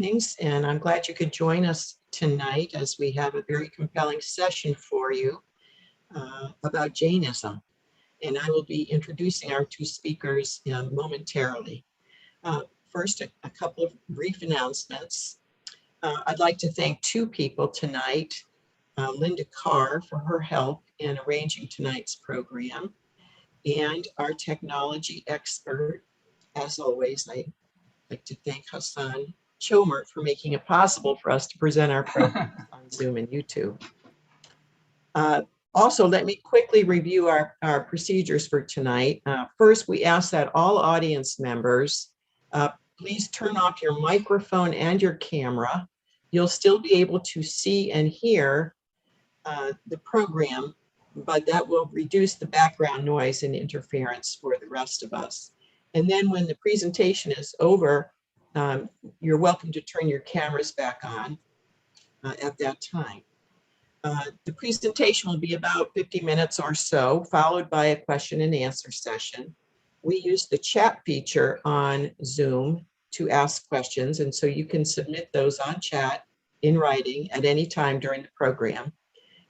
evenings, and I'm glad you could join us tonight as we have a very compelling session for you about Jainism. And I will be introducing our two speakers momentarily. First, a couple of brief announcements. I'd like to thank two people tonight, Linda Carr for her help in arranging tonight's program, and our technology expert. As always, I'd like to thank Hassan Chomer for making it possible for us to present our program on Zoom and YouTube. Also, let me quickly review our procedures for tonight. First, we ask that all audience members please turn off your microphone and your camera. You'll still be able to see and hear the program, but that will reduce the background noise and interference for the rest of us. And then when the presentation is over, you're welcome to turn your cameras back on at that time. The presentation will be about 50 minutes or so, followed by a question and answer session. We use the chat feature on Zoom to ask questions, and so you can submit those on chat in writing at any time during the program.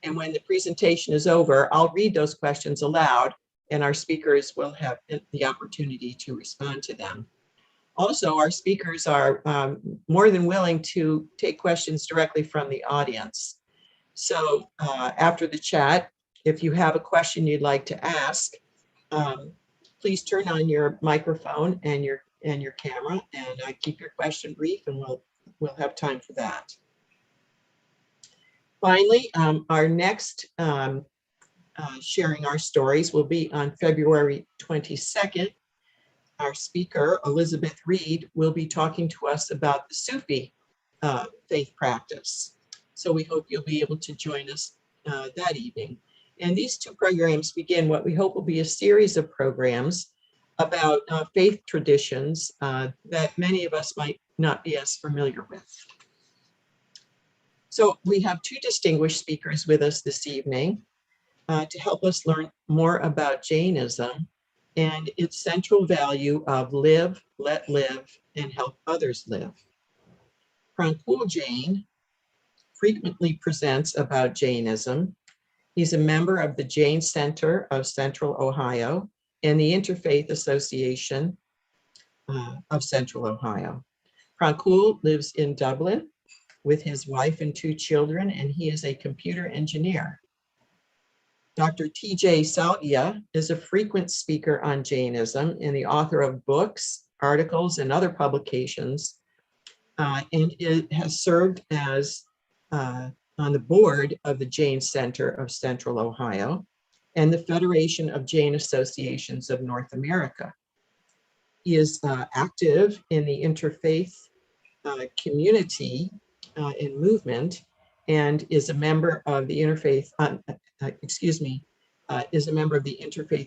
And when the presentation is over, I'll read those questions aloud, and our speakers will have the opportunity to respond to them. Also, our speakers are more than willing to take questions directly from the audience. So after the chat, if you have a question you'd like to ask, please turn on your microphone and your camera, and keep your question brief, and we'll have time for that. Finally, our next sharing our stories will be on February 22nd. Our speaker, Elizabeth Reed, will be talking to us about the Sufi faith practice. So we hope you'll be able to join us that evening. And these two programs begin what we hope will be a series of programs about faith traditions that many of us might not be as familiar with. So we have two distinguished speakers with us this evening to help us learn more about Jainism and its central value of live, let live, and help others live. Prankul Jain frequently presents about Jainism. He's a member of the Jain Center of Central Ohio and the Interfaith Association of Central Ohio. Prankul lives in Dublin with his wife and two children, and he is a computer engineer. Dr. T.J. Salgia is a frequent speaker on Jainism and the author of books, articles, and other publications, and it has served as on the board of the Jain Center of Central Ohio and the Federation of Jain Associations of North America. He is active in the interfaith community and movement, and is a member of the Interfaith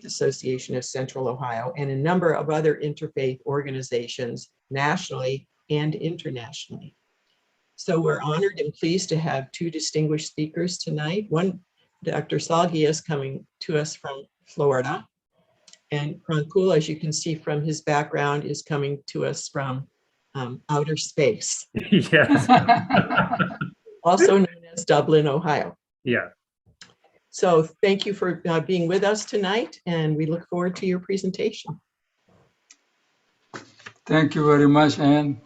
Association of Central Ohio and a number of other interfaith organizations nationally and internationally. So we're honored and pleased to have two distinguished speakers tonight. One, Dr. Salgia, is coming to us from Florida, and Prankul, as you can see from his background, is coming to us from outer space. Yes. Also known as Dublin, Ohio. Yeah. So thank you for being with us tonight, and we look forward to your presentation. Thank you very much, Anne,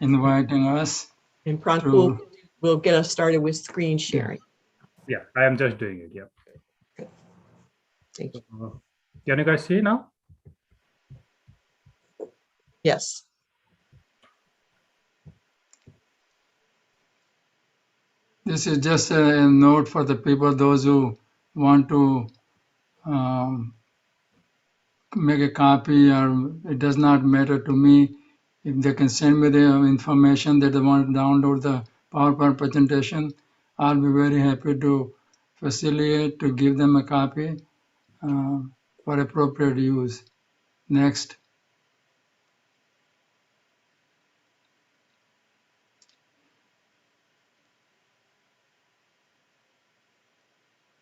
inviting us. And Prankul will get us started with screen sharing. Yeah, I am just doing it. Yeah. Good. Thank you. Can you guys see now? Yes. This is just a note for the people, those who want to make a copy, or it does not matter to me. If they can send me the information that they want to download the PowerPoint presentation, I'll be very happy to facilitate to give them a copy for appropriate use. Next.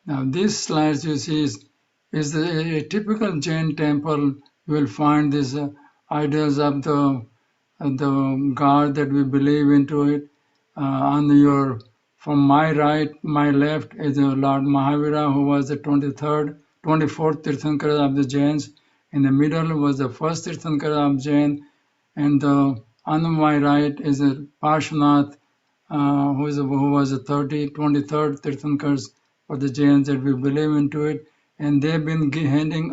Now these slides you see is a typical Jain temple. You will find these idols of the the God that we believe into it. From my right, my left is Lord Mahavira, who was the 24th Tirthankara of the Jains. In the middle was the first Tirthankara of Jain, and on my right is Parshvanath, who was the 23rd Tirthankars for the Jains that we believe into it, and they've been handing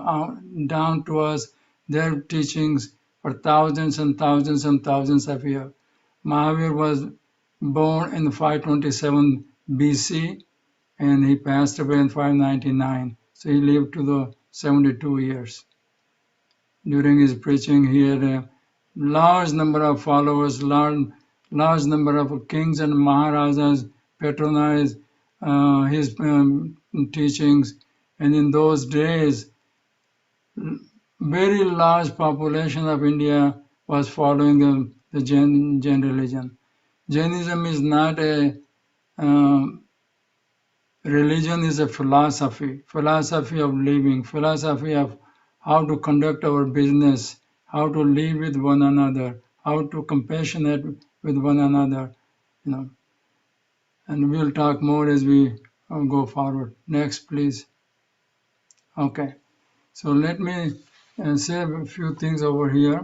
down to us their teachings for thousands and thousands and thousands of years. Mahavir was born in 527 BC and he passed away in 599. So he lived to the 72 years. During his preaching, he had a large number of followers, large number of kings and maharajas patronized his teachings. And in those days, very large population of India was following the Jain religion. Jainism is not a religion, is a philosophy of living, philosophy of how to conduct our business, how to live with one another, how to compassionate with one another, and we'll talk more as we go forward. Next, please. Okay, so let me say a few things over here.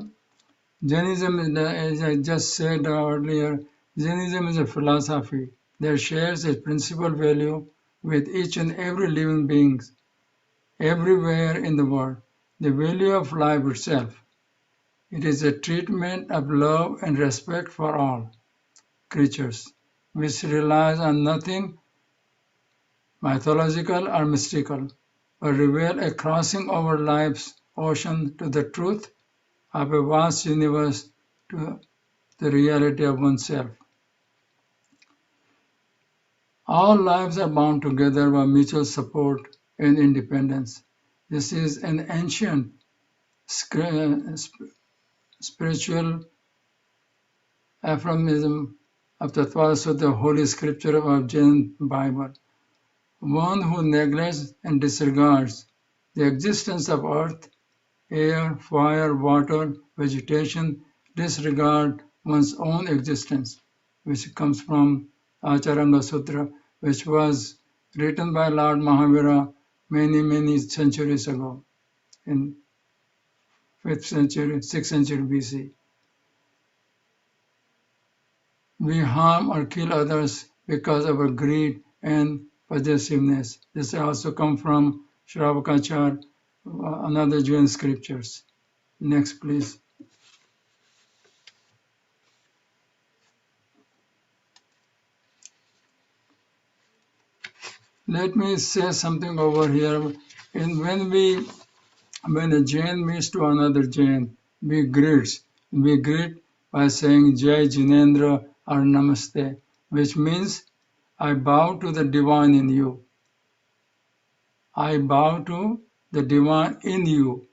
Jainism, as I just said earlier, Jainism is a philosophy that shares a principal value with each and every living being everywhere in the world, the value of life itself. It is a treatment of love and respect for all creatures, which relies on nothing mythological or mystical, but reveal a crossing over life's ocean to the truth of a vast universe, to the reality of oneself. All lives are bound together by mutual support and independence. This is an ancient spiritual aphorism of the the Holy Scripture of Jain Bible. One who neglects and disregards the existence of earth, air, fire, water, vegetation, disregard one's own existence, which comes from Acharanga Sutra, which was written by Lord Mahavira many centuries ago, in 5th century, 6th century BC. We harm or kill others because of our greed and possessiveness. This also comes from Shravakachar, another Jain scriptures. Next, please. Let me say something over here. And when a Jain meets to another Jain, we greet by saying Jai Jinendra or Namaste, which means I bow to the divine in you. I bow to the divine in you.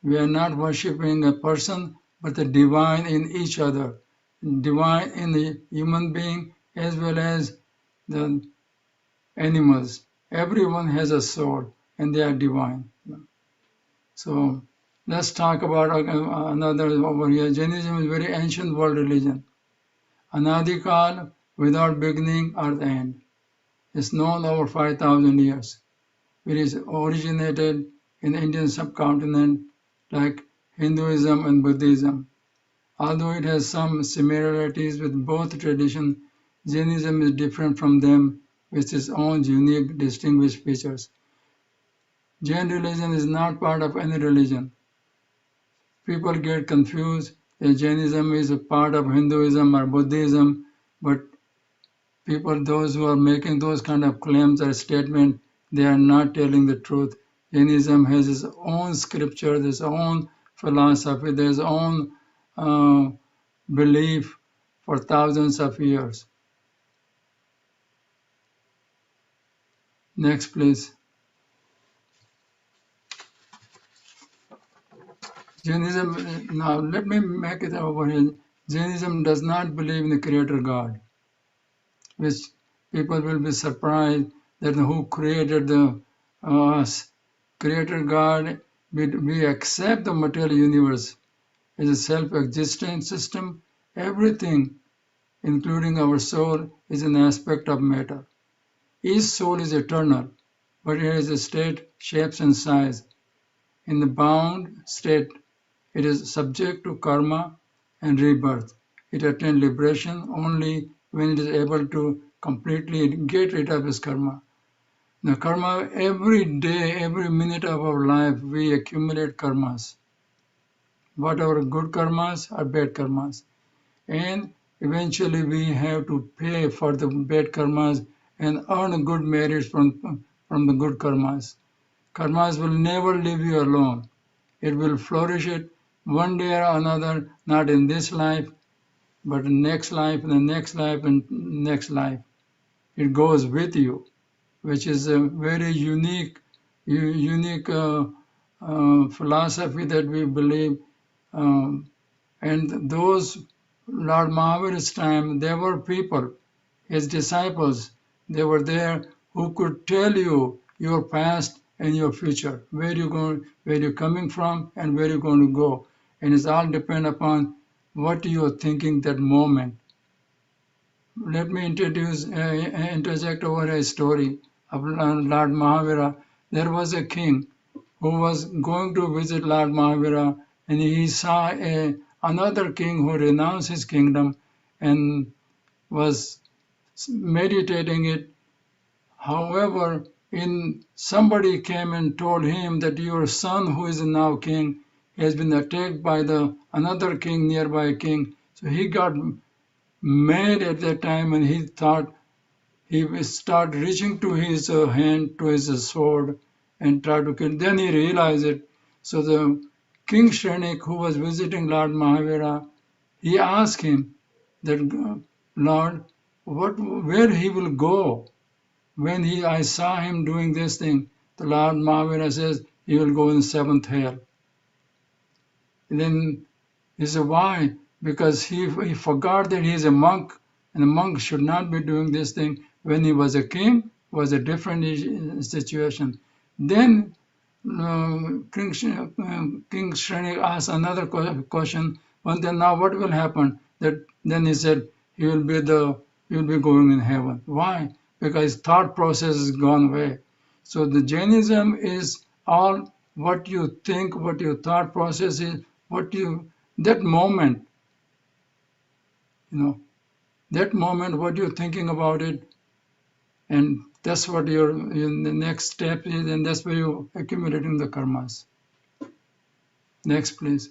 We are not worshipping a person, but the divine in each other, divine in the human being as well as the animals. Everyone has a soul and they are divine. So let's talk about another over here. Jainism is a very ancient world religion. Anadikal, without beginning or the end. It's known over 5,000 years. It is originated in the Indian subcontinent like Hinduism and Buddhism. Although it has some similarities with both traditions, Jainism is different from them with its own unique distinguished features. Jain religion is not part of any religion. People get confused that Jainism is a part of Hinduism or Buddhism, but people, those who are making those kind of claims or statements, they are not telling the truth. Jainism has its own scripture, its own philosophy, its own belief for thousands of years. Next, please. Jainism, now let me make it over here. Jainism does not believe in the creator God, which people will be surprised that who created the us. Creator God, we accept the material universe is a self-existent system. Everything, including our soul, is an aspect of matter. Each soul is eternal, but it has a state, shapes, and size. In the bound state, it is subject to karma and rebirth. It attains liberation only when it is able to completely get rid of its karma. The karma, every day, every minute of our life, we accumulate karmas. Whatever good karmas or bad karmas. And eventually we have to pay for the bad karmas and earn good merits from the good karmas. Karmas will never leave you alone. It will flourish it one day or another, not in this life, but in next life, and the next life, and next life. It goes with you, which is a very unique philosophy that we believe. And those Lord Mahavira's time, there were people, his disciples, they were there who could tell you your past and your future, where you're coming from and where you're going to go. And it's all depend upon what you're thinking that moment. Let me interject over a story of Lord Mahavira. There was a king who was going to visit Lord Mahavira, and he saw another king who renounced his kingdom and was meditating it. However, somebody came and told him that your son, who is now king, has been attacked by another king, nearby king. So he got mad at that time, and he thought he will start reaching to his hand, to his sword, and try to kill. Then he realized it. So the King Shrenik, who was visiting Lord Mahavira, he asked him that, Lord, where he will go when I saw him doing this thing. The Lord Mahavira says he will go in seventh hell. And then he said, why? Because he forgot that he is a monk, and a monk should not be doing this thing. When he was a king, was a different situation. Then King Shrenik asked another question. Well, then now what will happen? Then he said he will be going in heaven. Why? Because his thought process has gone away. So the Jainism is all what you think, what your thought process is, that moment, that moment, what you're thinking about it, and that's what the next step is, and that's where you're accumulating the karmas. Next, please.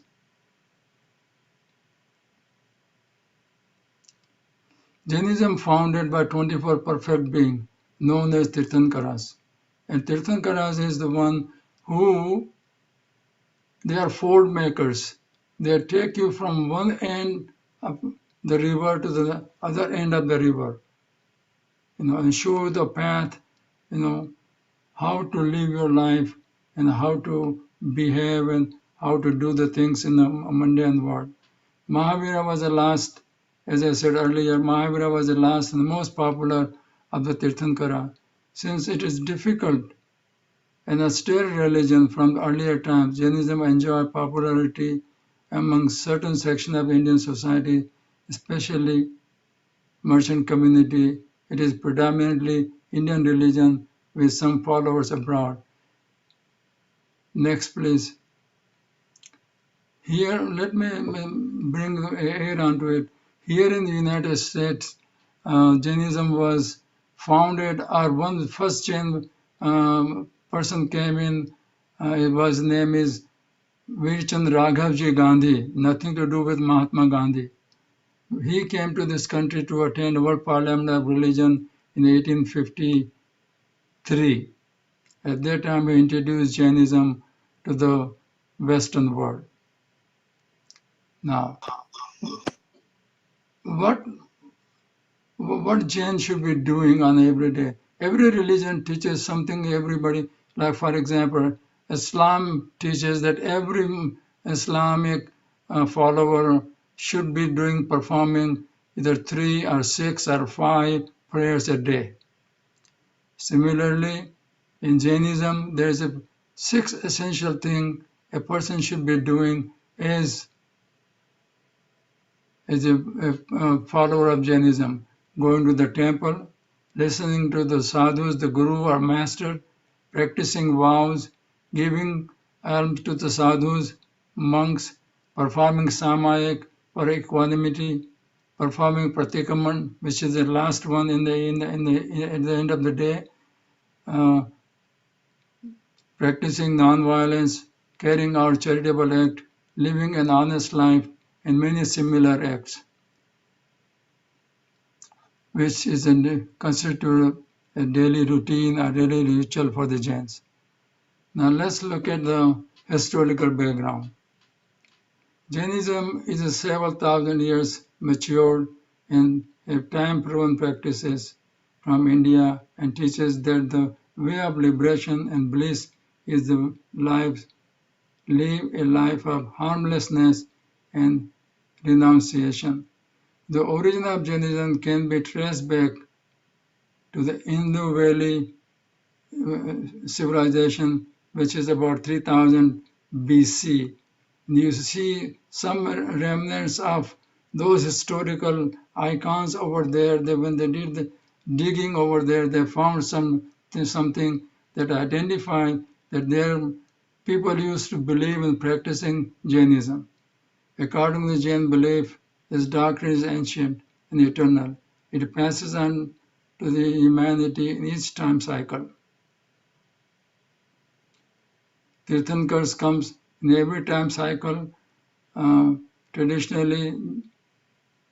Jainism founded by 24 perfect beings, known as Tirthankaras. And Tirthankaras is the one who, they are ford makers. They take you from one end of the river to the other end of the river, and show you the path, how to live your life and how to behave and how to do the things in the mundane world. Mahavira was the last, as I said earlier, Mahavira was the last and the most popular of the Tirthankara. Since it is difficult and austere religion from earlier times, Jainism enjoyed popularity among certain sections of Indian society, especially merchant community. It is predominantly Indian religion with some followers abroad. Next, please. Here, let me bring air onto it. Here in the United States, Jainism was founded, or one first Jain person came in. His name is Veerchand Raghavji Gandhi, nothing to do with Mahatma Gandhi. He came to this country to attend the World Parliament of Religion in 1853. At that time, he introduced Jainism to the Western world. Now, what Jain should be doing on every day? Every religion teaches something. Everybody, like for example, Islam teaches that every Islamic follower should be performing either 3 or 6 or 5 prayers a day. Similarly, in Jainism, there's a 6th essential thing a person should be doing is as a follower of Jainism, going to the temple, listening to the sadhus, the guru or master, practicing vows, giving alms to the sadhus, monks, performing samayik for equanimity, performing pratikaman, which is the last one at the end of the day, practicing non-violence, carrying out charitable act, living an honest life, and many similar acts, which is constitute a daily routine or daily ritual for the Jains. Now let's look at the historical background. Jainism is a several thousand years matured and have time-proven practices from India and teaches that the way of liberation and bliss is the live a life of harmlessness and renunciation. The origin of Jainism can be traced back to the Indus Valley civilization, which is about 3000 BC. You see some remnants of those historical icons over there. When they did the digging over there, they found something that identified that their people used to believe in practicing Jainism. According to Jain belief, this doctrine is ancient and eternal. It passes on to the humanity in each time cycle. Tirthankars comes in every time cycle. Traditionally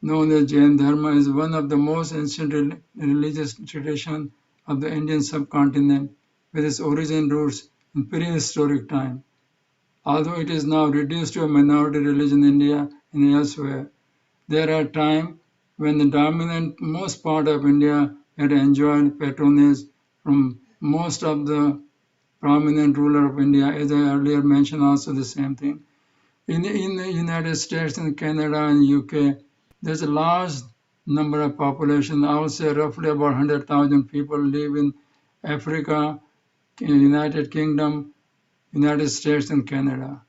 known as Jain Dharma is one of the most ancient religious traditions of the Indian subcontinent, with its origin roots in prehistoric time. Although it is now reduced to a minority religion in India and elsewhere, there are times when the dominant most part of India had enjoyed patronage from most of the prominent ruler of India, as I earlier mentioned also the same thing. In the United States and Canada and UK, there's a large number of population. I would say roughly about 100,000 people live in Africa, in United Kingdom, United States and Canada.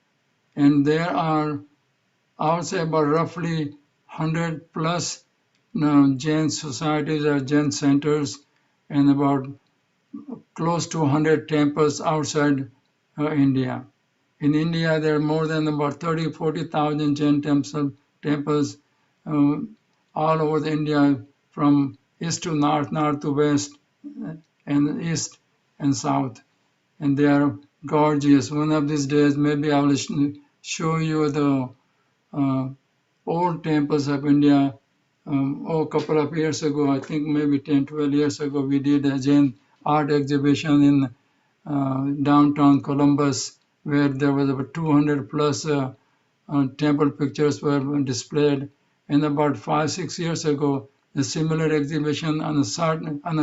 And there are, I would say about roughly 100 plus Jain societies or Jain centers and about close to 100 temples outside India. In India, there are more than about 40,000 Jain temples all over India, from east to north, north to west, and east and south. And they are gorgeous. One of these days, maybe I will show you the old temples of India. A couple of years ago, I think maybe 10, 12 years ago, we did a Jain art exhibition in downtown Columbus, where there was about 200 plus temple pictures were displayed. And about 5, 6 years ago, a similar exhibition on a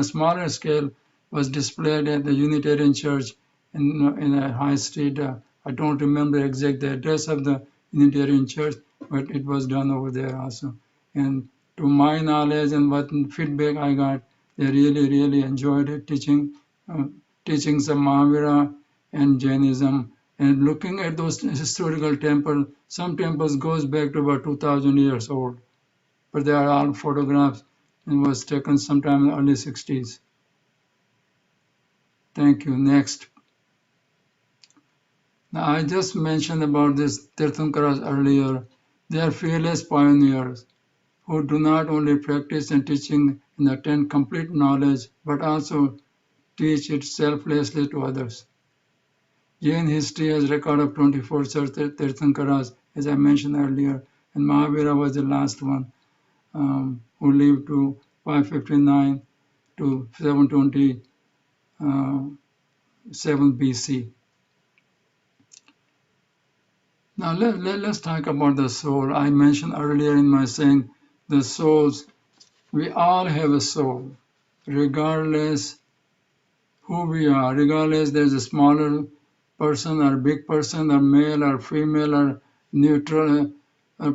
smaller scale was displayed at the Unitarian Church in a high street. I don't remember exact the address of the Unitarian Church, but it was done over there also. And to my knowledge and what feedback I got, they really, really enjoyed it, teachings of Mahavira and Jainism. And looking at those historical temples, some temples goes back to about 2,000 years old, but they are all photographs and was taken sometime in the early 60s. Thank you. Next. Now, I just mentioned about this Tirthankaras earlier. They are fearless pioneers who do not only practice and teaching and attain complete knowledge, but also teach it selflessly to others. Jain history has record of 24 such Tirthankaras, as I mentioned earlier, and Mahavira was the last one, who lived to 559 to 727 BC. Now let's talk about the soul. I mentioned earlier in my saying the souls, we all have a soul, regardless who we are, regardless there's a smaller person or big person or male or female or neutral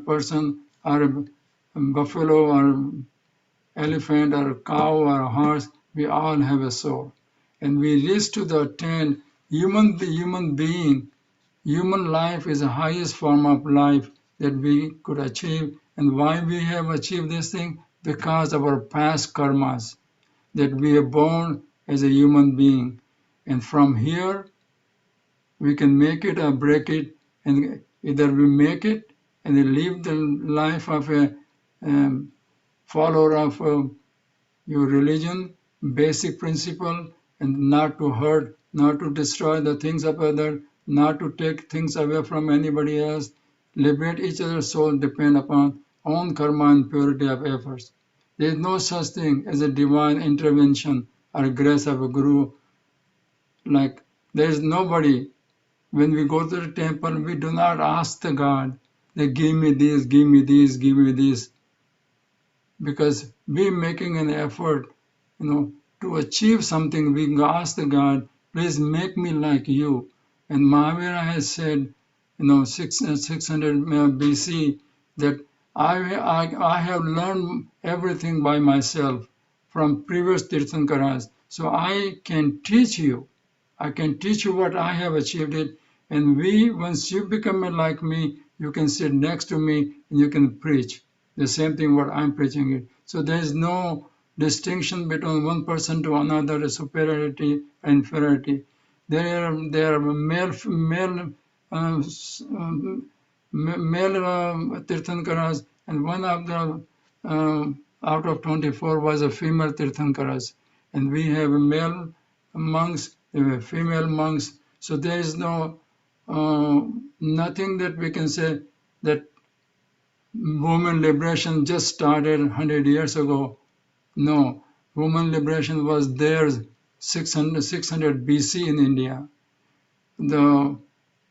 person or a buffalo or elephant or a cow or a horse, we all have a soul. And we reach to the attain human being. Human life is the highest form of life that we could achieve, And why we have achieved this thing? Because of our past karmas, that we are born as a human being. And from here, we can make it or break it, and either we make it and we live the life of a follower of your religion, basic principle, and not to hurt, not to destroy the things of other, not to take things away from anybody else, liberate each other's soul, depend upon own karma and purity of efforts. There is no such thing as a divine intervention or grace of a guru. Like there is nobody. When we go to the temple, we do not ask the God, that give me this, give me this, give me this, because we're making an effort, to achieve something. We ask the God, please make me like you. And Mahavira has said, 600 BC, that I have learned everything by myself from previous Tirthankaras. So I can teach you. I can teach you what I have achieved it. And once you become like me, you can sit next to me and you can preach the same thing what I'm preaching it. So there is no distinction between one person to another, superiority and inferiority. There are male Tirthankaras, and one of the out of 24 was a female Tirthankaras, and we have male monks, female monks. So there is no nothing that we can say that women liberation just started 100 years ago. No, women liberation was there 600 BC in India. The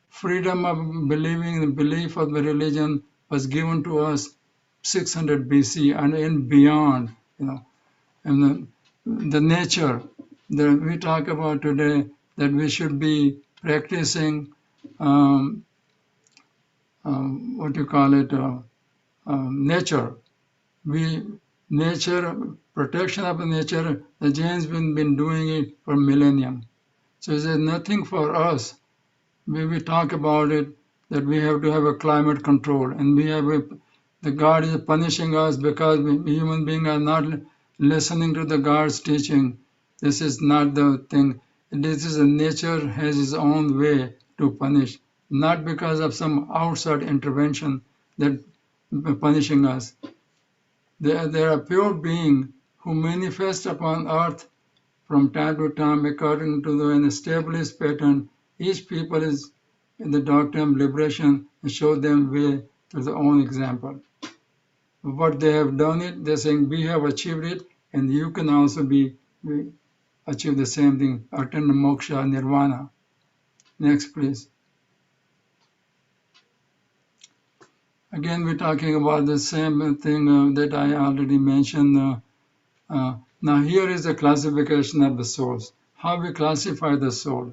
freedom of believing, the belief of the religion was given to us 600 BC and beyond. And the nature that we talk about today, that we should be practicing what you call it, nature. Protection of nature, the Jains been doing it for millennium. So there's nothing for us. We talk about it, that we have to have a climate control, and the God is punishing us because we human beings are not listening to the God's teaching. This is not the thing. This is nature has its own way to punish, not because of some outside intervention that punishing us. There are pure beings who manifest upon earth from time to time according to an established pattern. Each people is in the doctrine of liberation and show them way to their own example. What they have done it, they're saying we have achieved it, and you can also achieve the same thing, attain moksha, nirvana. Next, please. Again, we're talking about the same thing that I already mentioned. Now here is the classification of the souls. How we classify the soul.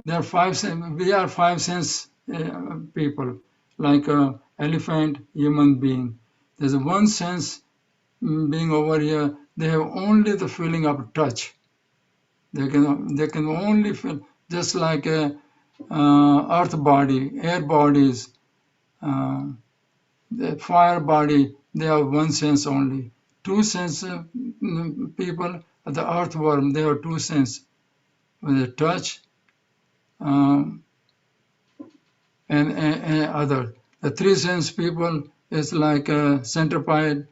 We are five sense people, like elephant, human being. There's one sense being over here. They have only the feeling of touch. They can only feel, just like a earth body, air bodies, the fire body. They have one sense only. Two sense people, the earthworm. They have two sense, with the touch. And other. The three sense people is like a centipede,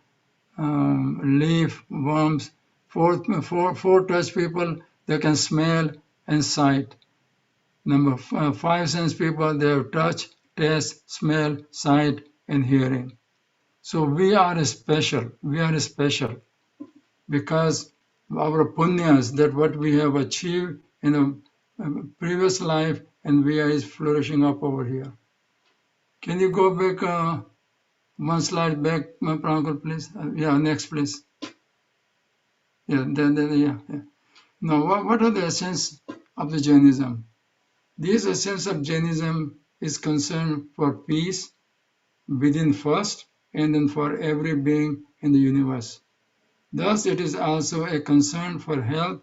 leaf, worms. Four touch people, they can smell and sight. Number five sense people, they have touch, taste, smell, sight, and hearing. So we are special. We are special because our punyas, that what we have achieved in a previous life, and we are flourishing up over here. Can you go back one slide back, Prankul, please? Yeah, next, please. Yeah, yeah. Now, what are the essence of the Jainism? This essence of Jainism is concerned for peace within first, and then for every being in the universe. Thus, it is also a concern for health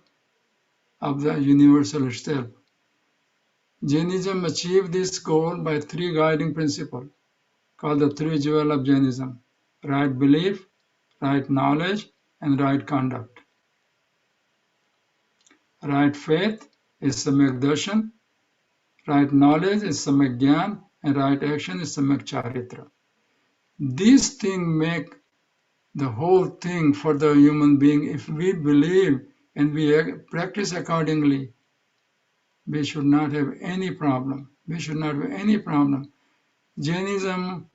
of the universal itself. Jainism achieved this goal by three guiding principles, called the three jewels of Jainism. right belief, right knowledge, and right conduct. Right faith is Samyak Darshan, right knowledge is Samyak Gyan, and right action is Samyak Charitra. These things make the whole thing for the human being. If we believe and we practice accordingly, we should not have any problem. We should not have any problem. Jainism,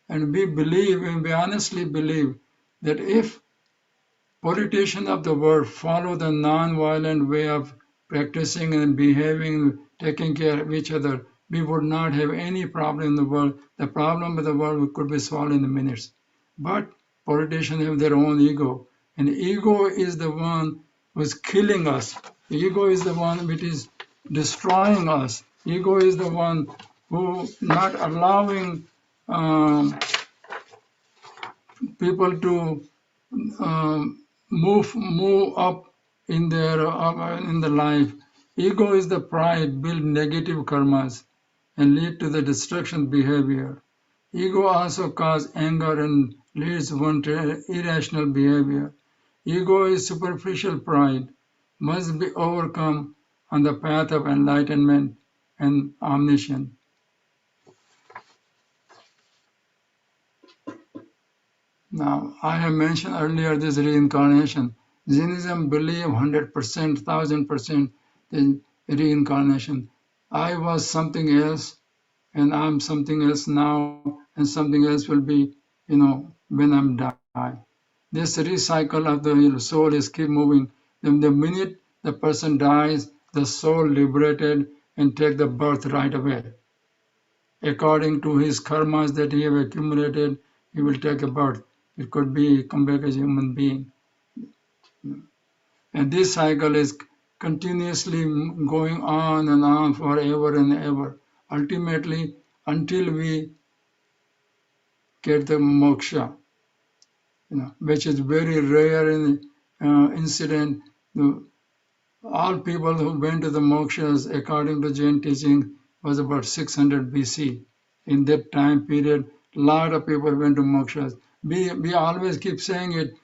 and we believe, and we honestly believe, that if politicians of the world follow the non-violent way of practicing and behaving, taking care of each other, we would not have any problem in the world. The problem of the world could be solved in minutes. But politicians have their own ego, and ego is the one who is killing us. Ego is the one which is destroying us. Ego is the one who not allowing people to move up in their in the life. Ego is the pride, build negative karmas and lead to the destruction behavior. Ego also causes anger and leads one to irrational behavior. Ego is superficial pride, must be overcome on the path of enlightenment and omniscience. Now, I have mentioned earlier this reincarnation. Jainism believe 100%, 1000% in reincarnation. I was something else, and I'm something else now, and something else will be, when I'm die. This recycle of the soul is keep moving. Then the minute the person dies, the soul liberated and take the birth right away. According to his karmas that he have accumulated, he will take a birth. It could be come back as a human being. And this cycle is continuously going on and on forever and ever. Ultimately, until we get the moksha, which is very rare incident. All people who went to the mokshas, according to Jain teaching, was about 600 BC. In that time period, a lot of people went to mokshas. We always keep saying it,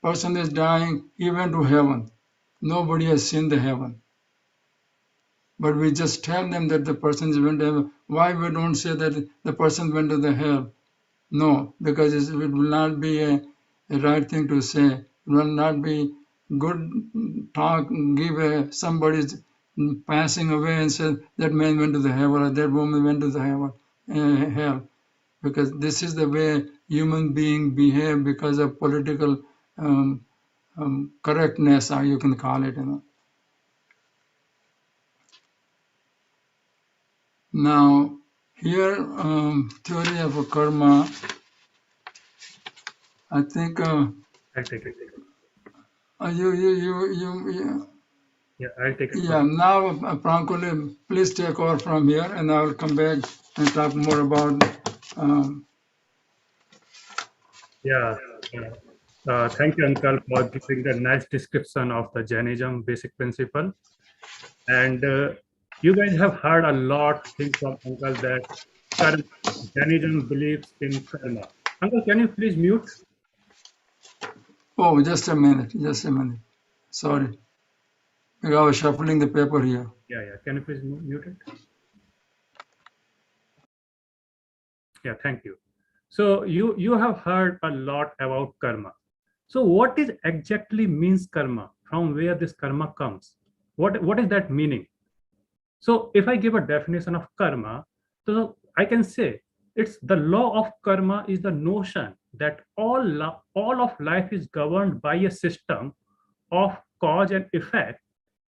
person is dying, he went to heaven. Nobody has seen the heaven. But we just tell them that the person went to heaven. Why we don't say that the person went to the hell? No, because it will not be a right thing to say. It will not be good talk, give somebody's passing away and say that man went to the heaven or that woman went to the hell. Because this is the way human beings behave because of political correctness, or you can call it. Now, here, theory of karma, I think I'll take it. Yeah, I'll take it. Yeah, now Prankul, please take over from here, and I will come back and talk more about. Thank you, Uncle, for giving the nice description of the Jainism basic principle. And you guys have heard a lot of things from Uncle that Jainism believes in karma. Uncle, can you please mute? Oh, just a minute. Sorry. I was shuffling the paper here. Yeah. Can you please mute it? Yeah, thank you. So you have heard a lot about karma. So what is exactly means karma? From where this karma comes? What is that meaning? So if I give a definition of karma, so I can say it's the law of karma is the notion that all of life is governed by a system of cause and effect,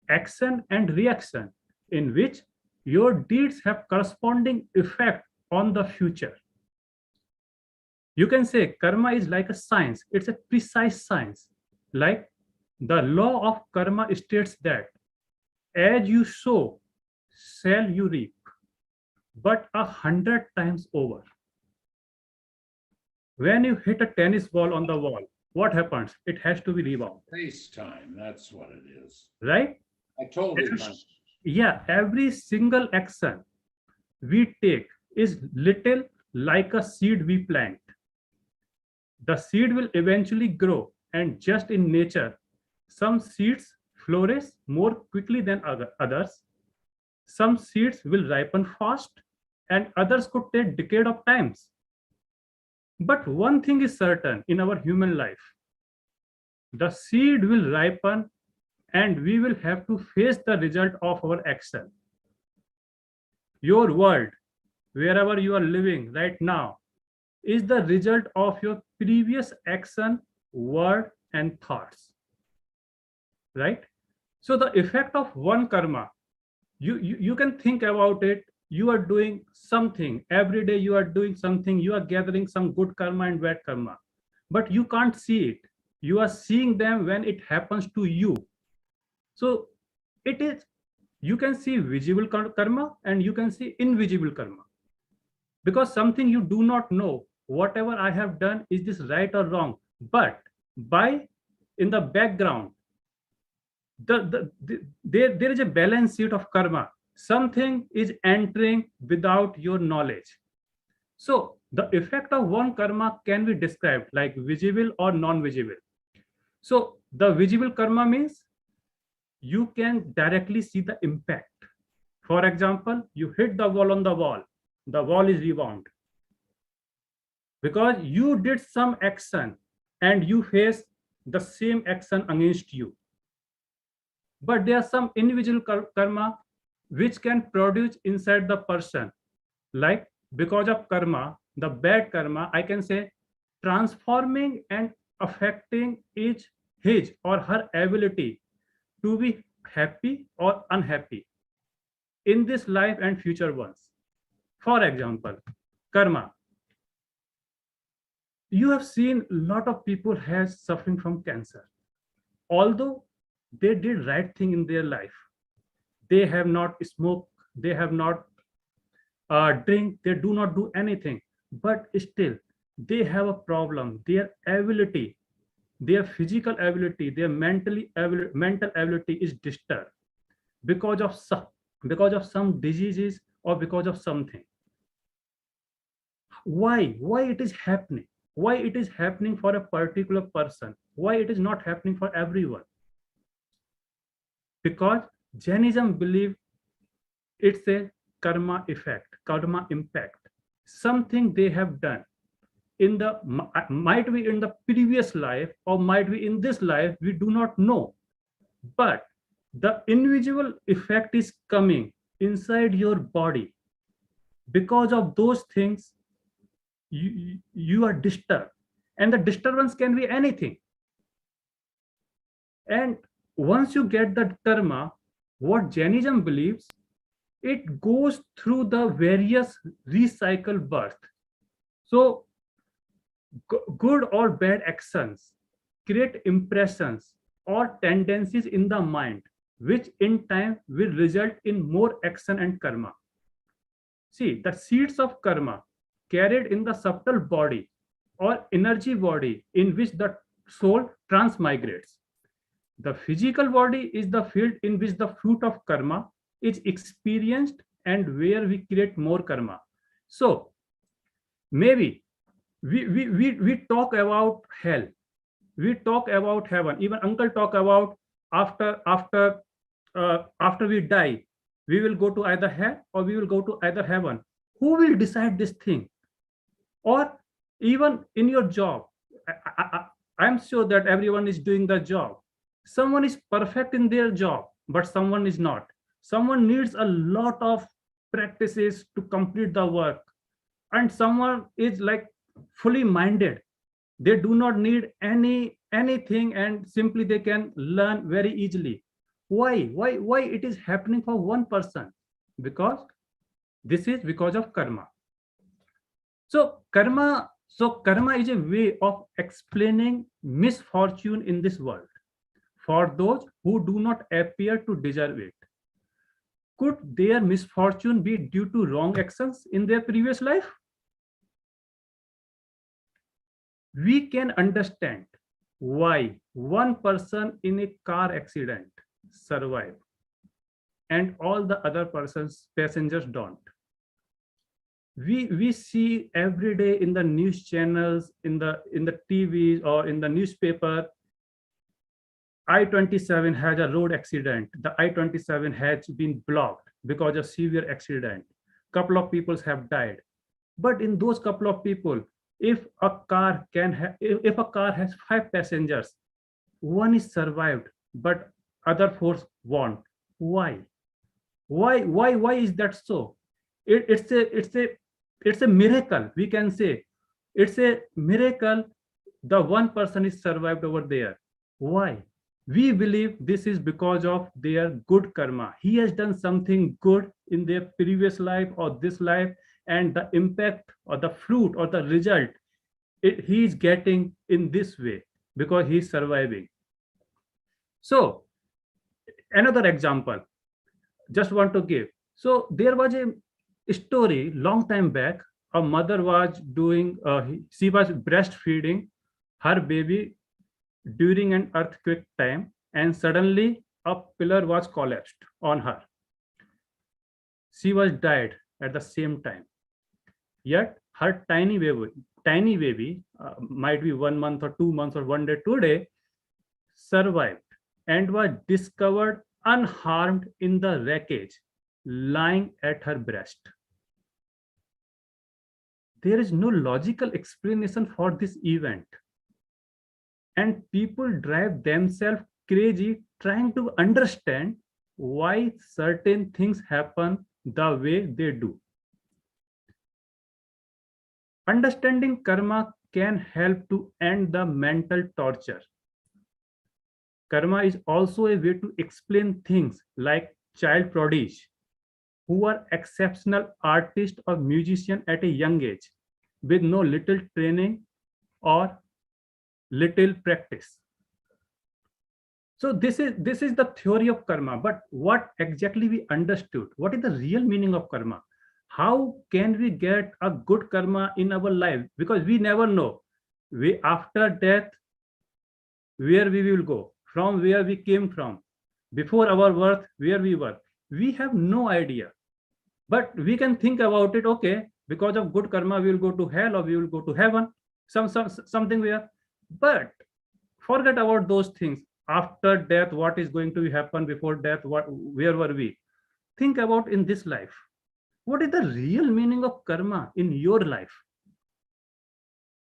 action and reaction, in which your deeds have corresponding effect on the future. You can say karma is like a science. It's a precise science. Like the law of karma states that as you sow, shall you reap, but 100 times over. When you hit a tennis ball on the wall, what happens? It has to be rebound. FaceTime, that's what it is. Right? I told you. Yeah, every single action we take is little like a seed we plant. The seed will eventually grow, and just in nature, some seeds flourish more quickly than others. Some seeds will ripen fast, and others could take decade of times. But one thing is certain in our human life: the seed will ripen, and we will have to face the result of our action. Your world, wherever you are living right now, is the result of your previous action, word, and thoughts. Right? So the effect of one karma, you can think about it. You are doing something every day, you are doing something, you are gathering some good karma and bad karma, but you can't see it. You are seeing them when it happens to you. So it is, you can see visible karma and you can see invisible karma, because something you do not know, whatever I have done, is this right or wrong, but by in the background, there is a balance sheet of karma. Something is entering without your knowledge. So the effect of one karma can be described like visible or non-visible. So the visible karma means you can directly see the impact. For example, you hit the wall is rebound because you did some action and you face the same action against you. But there are some individual karma which can produce inside the person. Like because of karma, the bad karma, I can say, transforming and affecting his or her ability to be happy or unhappy in this life and future ones. For example, karma. You have seen a lot of people has suffering from cancer. Although they did right thing in their life, they have not smoked, they have not drink, they do not do anything, but still they have a problem. Their ability, their physical ability, their mental ability is disturbed because of some diseases or because of something. Why it is happening? Why it is happening for a particular person? Why it is not happening for everyone? Because Jainism believe it's a karma effect, karma impact. Something they have done in the might be in the previous life or might be in this life, we do not know. But the individual effect is coming inside your body. Because of those things, you are disturbed. And the disturbance can be anything. And once you get that karma, what Jainism believes, it goes through the various recycle birth. So good or bad actions create impressions or tendencies in the mind, which in time will result in more action and karma. See, the seeds of karma carried in the subtle body or energy body in which the soul transmigrates. The physical body is the field in which the fruit of karma is experienced and where we create more karma. So maybe we talk about hell, we talk about heaven. Even uncle talk about after we die, we will go to either hell or we will go to either heaven. Who will decide this thing? Or even in your job, I'm sure that everyone is doing the job. Someone is perfect in their job, but someone is not. Someone needs a lot of practices to complete the work, and someone is like fully minded. They do not need anything, and simply they can learn very easily. Why it is happening for one person? Because this is because of karma. So karma is a way of explaining misfortune in this world for those who do not appear to deserve it. Could their misfortune be due to wrong actions in their previous life? We can understand why one person in a car accident survived and all the other passengers don't. We see every day in the news channels, in the TVs or in the newspaper, I-27 has a road accident. The I-27 has been blocked because of severe accident. Couple of people have died. But in those couple of people, if a car if a car has 5 passengers, one is survived, but other four won't. Why? Why is that so? It's a miracle. We can say it's a miracle. The one person is survived over there. Why? We believe this is because of their good karma. He has done something good in their previous life or this life, and the impact or the fruit or the result he is getting in this way because he is surviving. So another example, just want to give. So there was a story long time back. A mother was doing, she was breastfeeding her baby during an earthquake time, and suddenly a pillar was collapsed on her. She was died at the same time. Yet her tiny baby, might be 1 month or 2 months or one day, 2 day, survived and was discovered unharmed in the wreckage, lying at her breast. There is no logical explanation for this event, and people drive themselves crazy trying to understand why certain things happen the way they do. Understanding karma can help to end the mental torture. Karma is also a way to explain things like child prodigy, who are exceptional artists or musicians at a young age with no little training or little practice. So this is the theory of karma. But what exactly we understood? What is the real meaning of karma? How can we get a good karma in our life? Because we never know. We after death, where we will go, from where we came from, before our birth, where we were. We have no idea. But we can think about it, okay, because of good karma, we will go to hell or we will go to heaven, something where. But forget about those things. After death, what is going to happen? Before death, where were we? Think about in this life. What is the real meaning of karma in your life?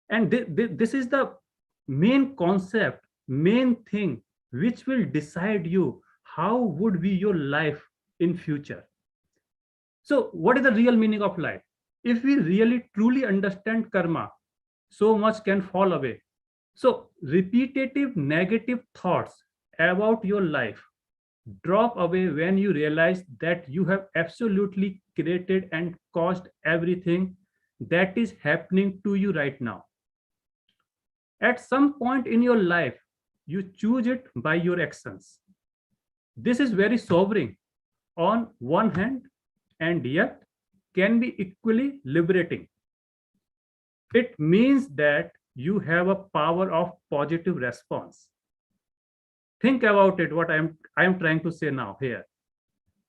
And this is the main concept, main thing which will decide you how would be your life in future. So what is the real meaning of life? If we really truly understand karma, so much can fall away. So repetitive negative thoughts about your life drop away when you realize that you have absolutely created and caused everything that is happening to you right now. At some point in your life, you choose it by your actions. This is very sobering on one hand, and yet can be equally liberating. It means that you have a power of positive response. Think about it, what I am trying to say now here.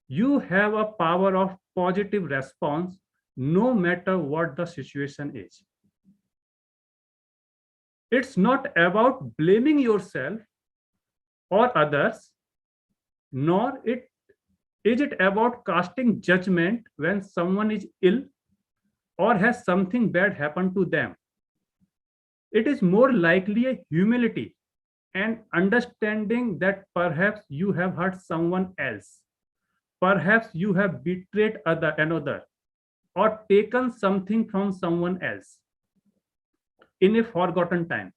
You have a power of positive response no matter what the situation is. It's not about blaming yourself or others, nor is it about casting judgment when someone is ill or has something bad happened to them. It is more likely a humility and understanding that perhaps you have hurt someone else. Perhaps you have betrayed another or taken something from someone else in a forgotten time.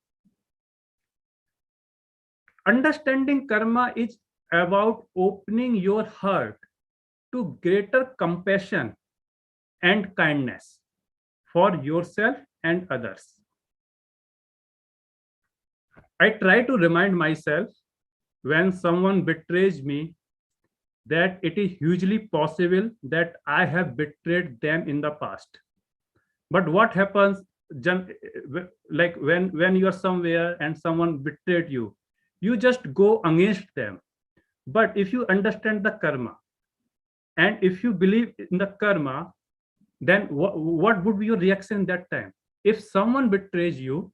Understanding karma is about opening your heart to greater compassion and kindness for yourself and others. I try to remind myself when someone betrays me that it is hugely possible that I have betrayed them in the past. But what happens, like when you are somewhere and someone betrayed you, you just go against them. But if you understand the karma, and if you believe in the karma, then what would be your reaction that time? If someone betrays you,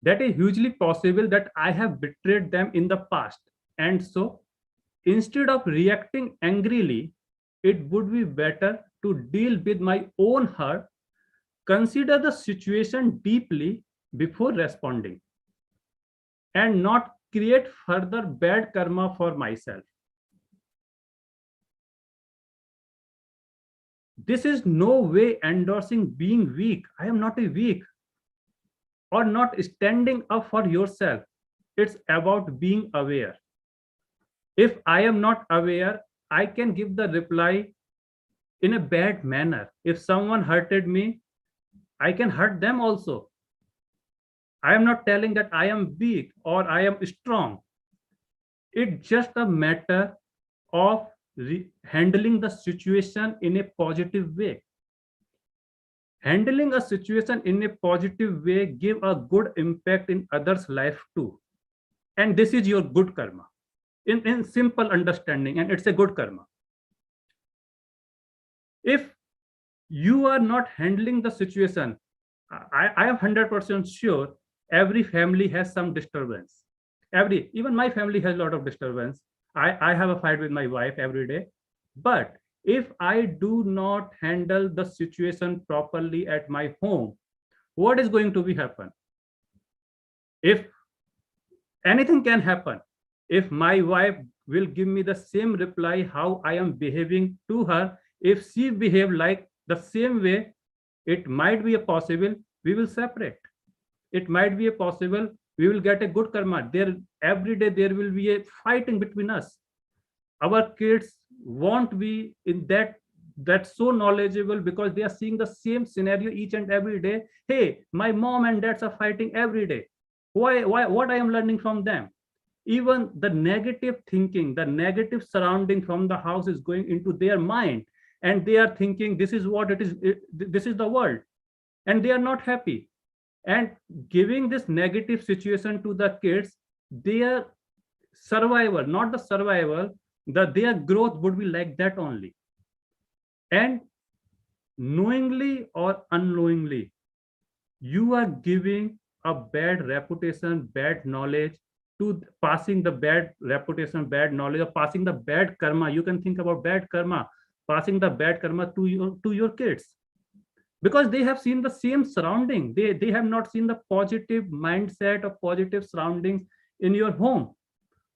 that is hugely possible that I have betrayed them in the past. And so instead of reacting angrily, it would be better to deal with my own hurt, consider the situation deeply before responding, and not create further bad karma for myself. This is no way endorsing being weak. I am not a weak or not standing up for yourself. It's about being aware. If I am not aware, I can give the reply in a bad manner. If someone hurted me, I can hurt them also. I am not telling that I am weak or I am strong. It's just a matter of handling the situation in a positive way. Handling a situation in a positive way give a good impact in others' life too. And this is your good karma. In simple understanding, and it's a good karma. If you are not handling the situation, I am 100% sure every family has some disturbance. Even my family has a lot of disturbance. I have a fight with my wife every day. But if I do not handle the situation properly at my home, what is going to be happen? If anything can happen, if my wife will give me the same reply how I am behaving to her, if she behave like the same way, it might be a possible we will separate. It might be a possible we will get a good karma. There every day there will be a fighting between us. Our kids won't be in that's so knowledgeable because they are seeing the same scenario each and every day. Hey, my mom and dads are fighting every day. Why what I am learning from them? Even the negative thinking, the negative surrounding from the house is going into their mind, and they are thinking this is what it is, this is the world, and they are not happy. And giving this negative situation to the kids, their survival, not the survival, their growth would be like that only. And knowingly or unknowingly, you are giving a bad reputation, bad knowledge, to passing the bad reputation, bad knowledge, or passing the bad karma. You can think about bad karma, passing the bad karma to your kids, because they have seen the same surrounding. They have not seen the positive mindset or positive surroundings in your home,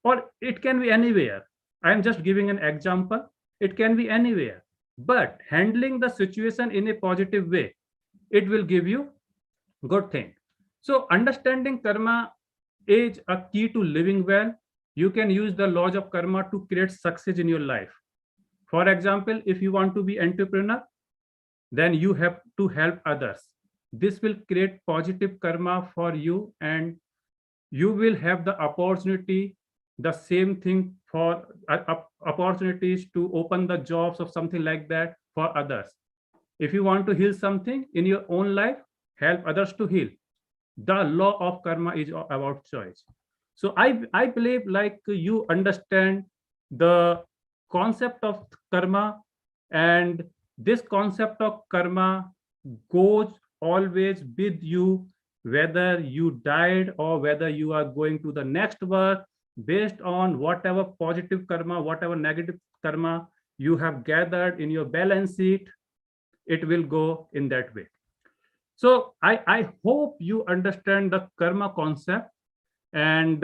or it can be anywhere. I am just giving an example. It can be anywhere, but handling the situation in a positive way, it will give you good thing. So understanding karma is a key to living well. You can use the laws of karma to create success in your life. For example, if you want to be entrepreneur, then you have to help others. This will create positive karma for you, and you will have the opportunity, the same thing for opportunities to open the jobs of something like that for others. If you want to heal something in your own life, help others to heal. The law of karma is about choice. So I believe like you understand the concept of karma, and this concept of karma goes always with you, whether you died or whether you are going to the next birth, based on whatever positive karma, whatever negative karma you have gathered in your balance sheet, it will go in that way. So I hope you understand the karma concept. And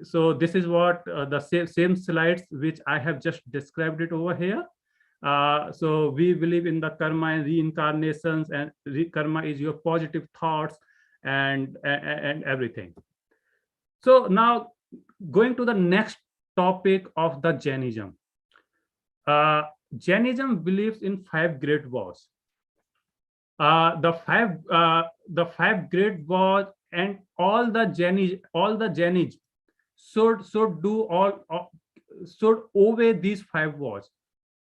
so this is what the same slides which I have just described it over here. So we believe in the karma and reincarnations, and karma is your positive thoughts and everything. So now going to the next topic of the Jainism. Jainism believes in 5 great vows. The five great vows, and all the Jainis should obey these 5 vows.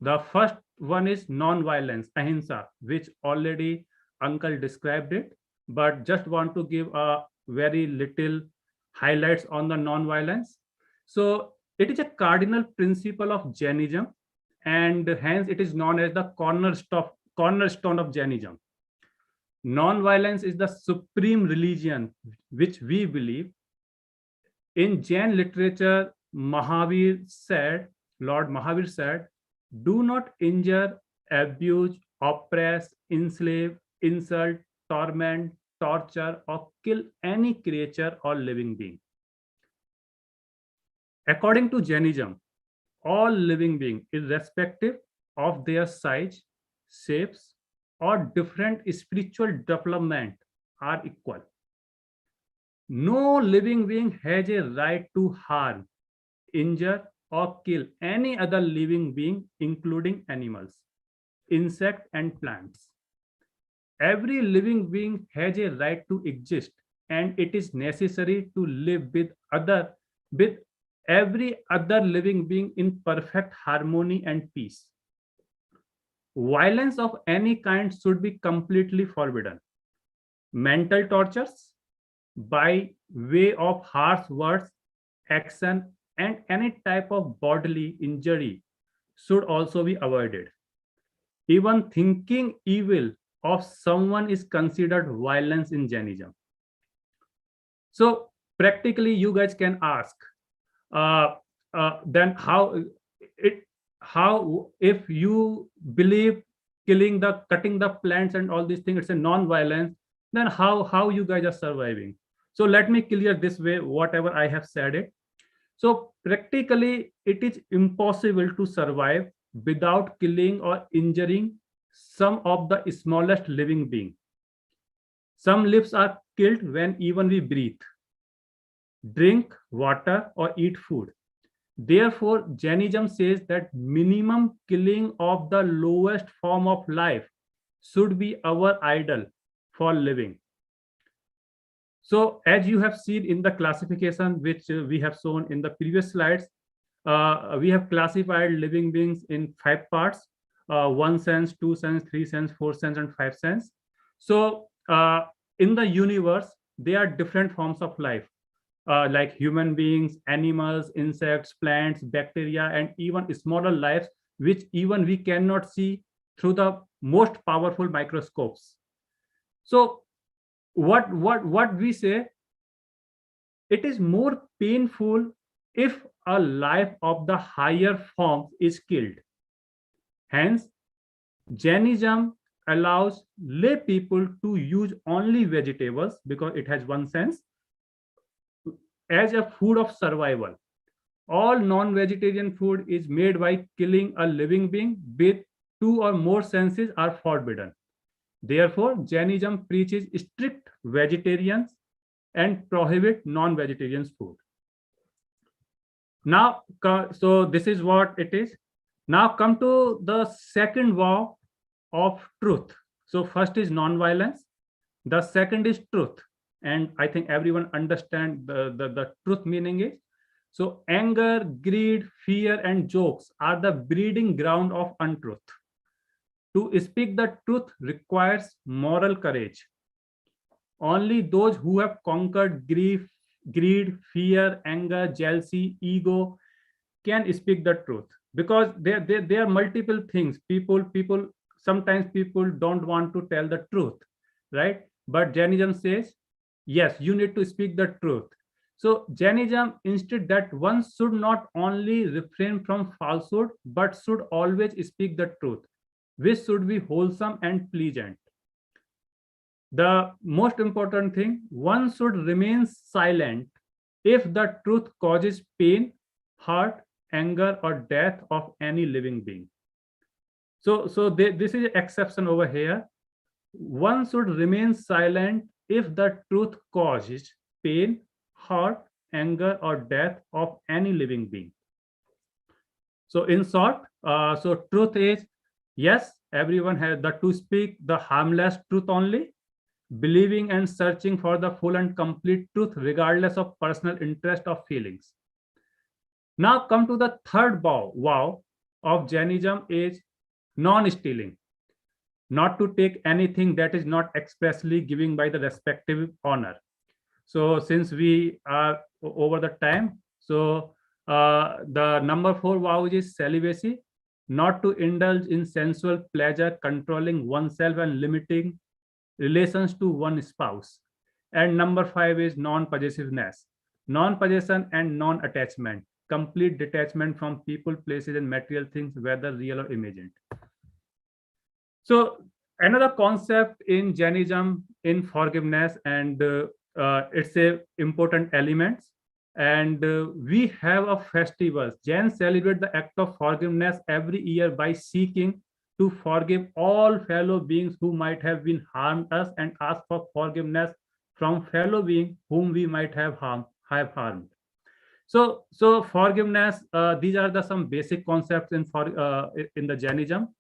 The first one is non-violence, ahimsa, which already uncle described it, but just want to give a very little highlights on the non-violence. So it is a cardinal principle of Jainism. and hence it is known as the cornerstone of Jainism. Non-violence is the supreme religion which we believe. In Jain literature, Lord Mahavir said, do not injure, abuse, oppress, enslave, insult, torment, torture, or kill any creature or living being. According to Jainism, all living beings, irrespective of their size, shapes, or different spiritual development, are equal. No living being has a right to harm, injure, or kill any other living being, including animals, insects, and plants. Every living being has a right to exist, and it is necessary to live with every other living being in perfect harmony and peace. Violence of any kind should be completely forbidden. Mental tortures by way of harsh words, action, and any type of bodily injury should also be avoided. Even thinking evil of someone is considered violence in Jainism. So practically, you guys can ask, then how if you believe cutting the plants and all these things, it's a non-violence, then how you guys are surviving? So let me clear this way, whatever I have said it. So practically, it is impossible to survive without killing or injuring some of the smallest living being. Some lives are killed when even we breathe, drink water, or eat food. Therefore, Jainism says that minimum killing of the lowest form of life should be our ideal for living. So as you have seen in the classification which we have shown in the previous slides, we have classified living beings in 5 parts: 1 sense, 2 sense, 3 sense, 4 sense, and 5 sense. So in the universe, there are different forms of life, like human beings, animals, insects, plants, bacteria, and even smaller lives, which even we cannot see through the most powerful microscopes. So what we say, it is more painful if a life of the higher form is killed. Hence, Jainism allows lay people to use only vegetables, because it has 1 sense, as a food of survival. All non-vegetarian food is made by killing a living being with 2 or more senses are forbidden. Therefore, Jainism preaches strict vegetarians and prohibit non-vegetarian food. Now, so this is what it is. Now come to the second vow of truth. So first is non-violence. The second is truth. And I think everyone understands the truth meaning is. So anger, greed, fear, and jokes are the breeding ground of untruth. To speak the truth requires moral courage. Only those who have conquered greed, fear, anger, jealousy, ego can speak the truth, because there are multiple things. Sometimes people don't want to tell the truth, right? But Jainism says, yes, you need to speak the truth. So Jainism instead that one should not only refrain from falsehood, but should always speak the truth, which should be wholesome and pleasant. The most important thing, one should remain silent if the truth causes pain, hurt, anger, or death of any living being. So this is an exception over here. One should remain silent if the truth causes pain, hurt, anger, or death of any living being. So in short, so truth is, yes, everyone has to speak the harmless truth only, believing and searching for the full and complete truth regardless of personal interest or feelings. Now come to the third vow of Jainism is non-stealing, not to take anything that is not expressly given by the respective owner. So since we are over the time, so the number 4 vow is celibacy, not to indulge in sensual pleasure, controlling oneself and limiting relations to one spouse. And number 5 is non-possessiveness, non-possession and non-attachment, complete detachment from people, places, and material things, whether real or imagined. So another concept in Jainism in forgiveness, and it's a important elements. And we have a festival. Jains celebrate the act of forgiveness every year by seeking to forgive all fellow beings who might have been harmed us and ask for forgiveness from fellow beings whom we might have harmed. So forgiveness. These are the some basic concepts in the Jainism.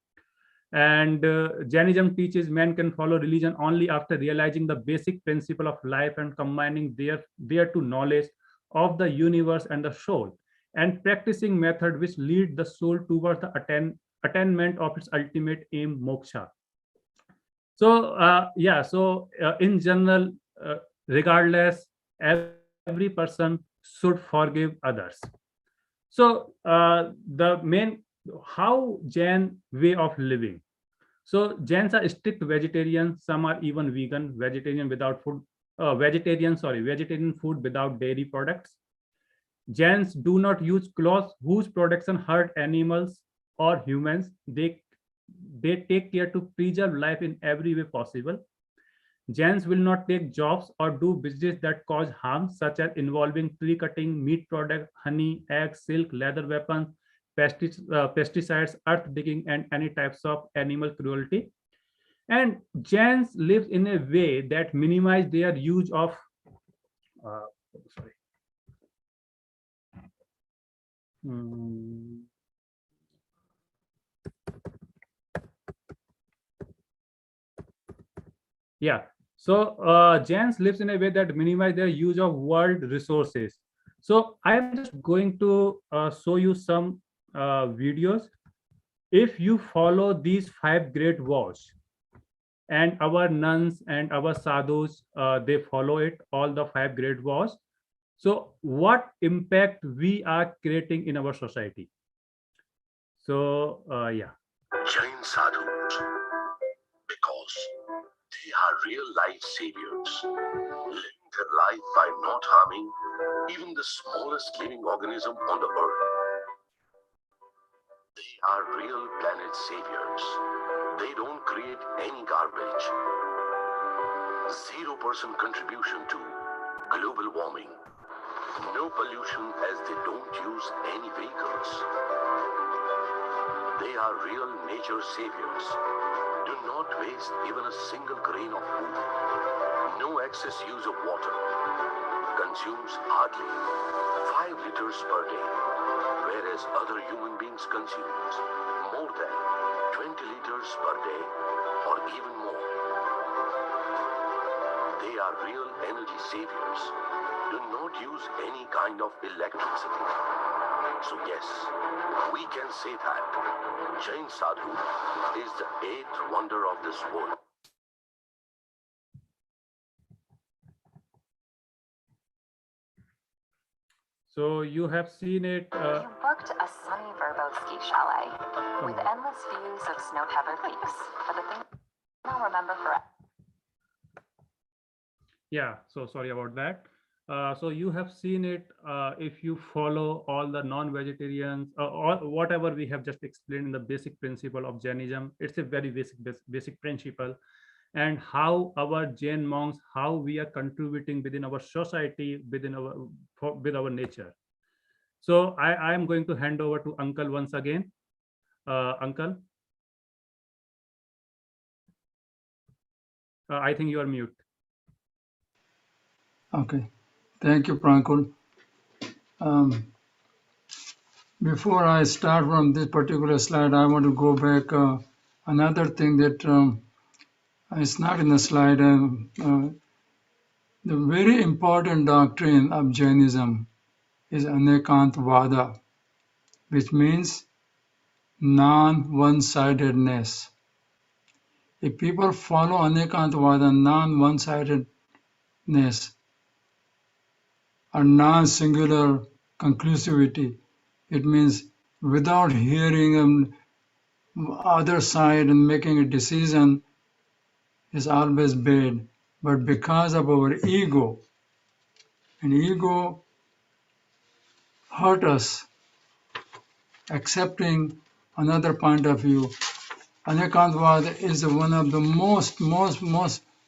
And Jainism teaches men can follow religion only after realizing the basic principle of life and combining their to knowledge of the universe and the soul, and practicing method which lead the soul towards the attainment of its ultimate aim, moksha. So in general, regardless, every person should forgive others. So the main how Jain way of living. So Jains are strict vegetarians. Some are even vegan, vegetarian food without dairy products. Jains do not use cloths whose production hurt animals or humans. They take care to preserve life in every way possible. Jains will not take jobs or do business that cause harm, such as involving tree cutting, meat product, honey, eggs, silk, leather weapons, pesticides, earth digging, and any types of animal cruelty. And Jains live in a way that minimize their use of sorry. Yeah. So Jains lives in a way that minimize their use of world resources. So I am just going to show you some videos. If you follow these 5 great vows, and our nuns and our sadhus, they follow it, all the 5 great vows. So what impact we are creating in our society? So yeah. Jain sadhus, because they are real life saviors, living their life by not harming even the smallest living organism on the earth. They are real planet saviors. They don't create any garbage. 0% contribution to global warming. No pollution, as they don't use any vehicles. They are real nature saviors. Do not waste even a single grain of food. No excess use of water. Consumes hardly 5 liters per day, whereas other human beings consumes more than 20 liters per day or even more. They are real energy saviors. Do not use any kind of electricity. So yes, we can say that Jain Sadhu is the 8th wonder of this world. So you have seen it. You booked a sunny verbo ski chalet with endless views of snow-covered peaks. But the thing I'll remember forever. Yeah, so sorry about that. So you have seen it. If you follow all the non-vegetarians, or whatever we have just explained in the basic principle of Jainism, it's a very basic principle. And how our Jain monks, how we are contributing within our society, with our nature. So I am going to hand over to Uncle once again. Uncle, I think you are mute. Okay. Thank you, Prankul. Before I start from this particular slide, I want to go back another thing that is not in the slide. The very important doctrine of Jainism is Anekantavada, which means non-one-sidedness. If people follow Anekantavada, non-one-sidedness, or non-singular conclusivity, it means without hearing other side and making a decision is always bad. But because of our ego, and ego hurt us accepting another point of view. Anekantvad is one of the most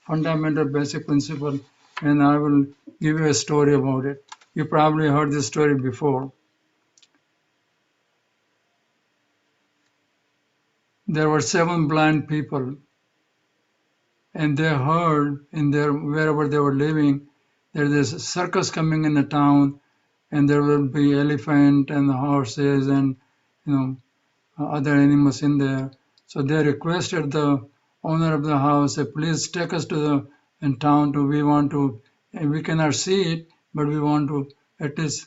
fundamental basic principle, and I will give you a story about it. You probably heard this story before. There were 7 blind people, and they heard in their wherever they were living, there is a circus coming in the town, and there will be elephant and horses and you know other animals in there. So they requested the owner of the house, please take us to the in town to we cannot see it, but we want to at least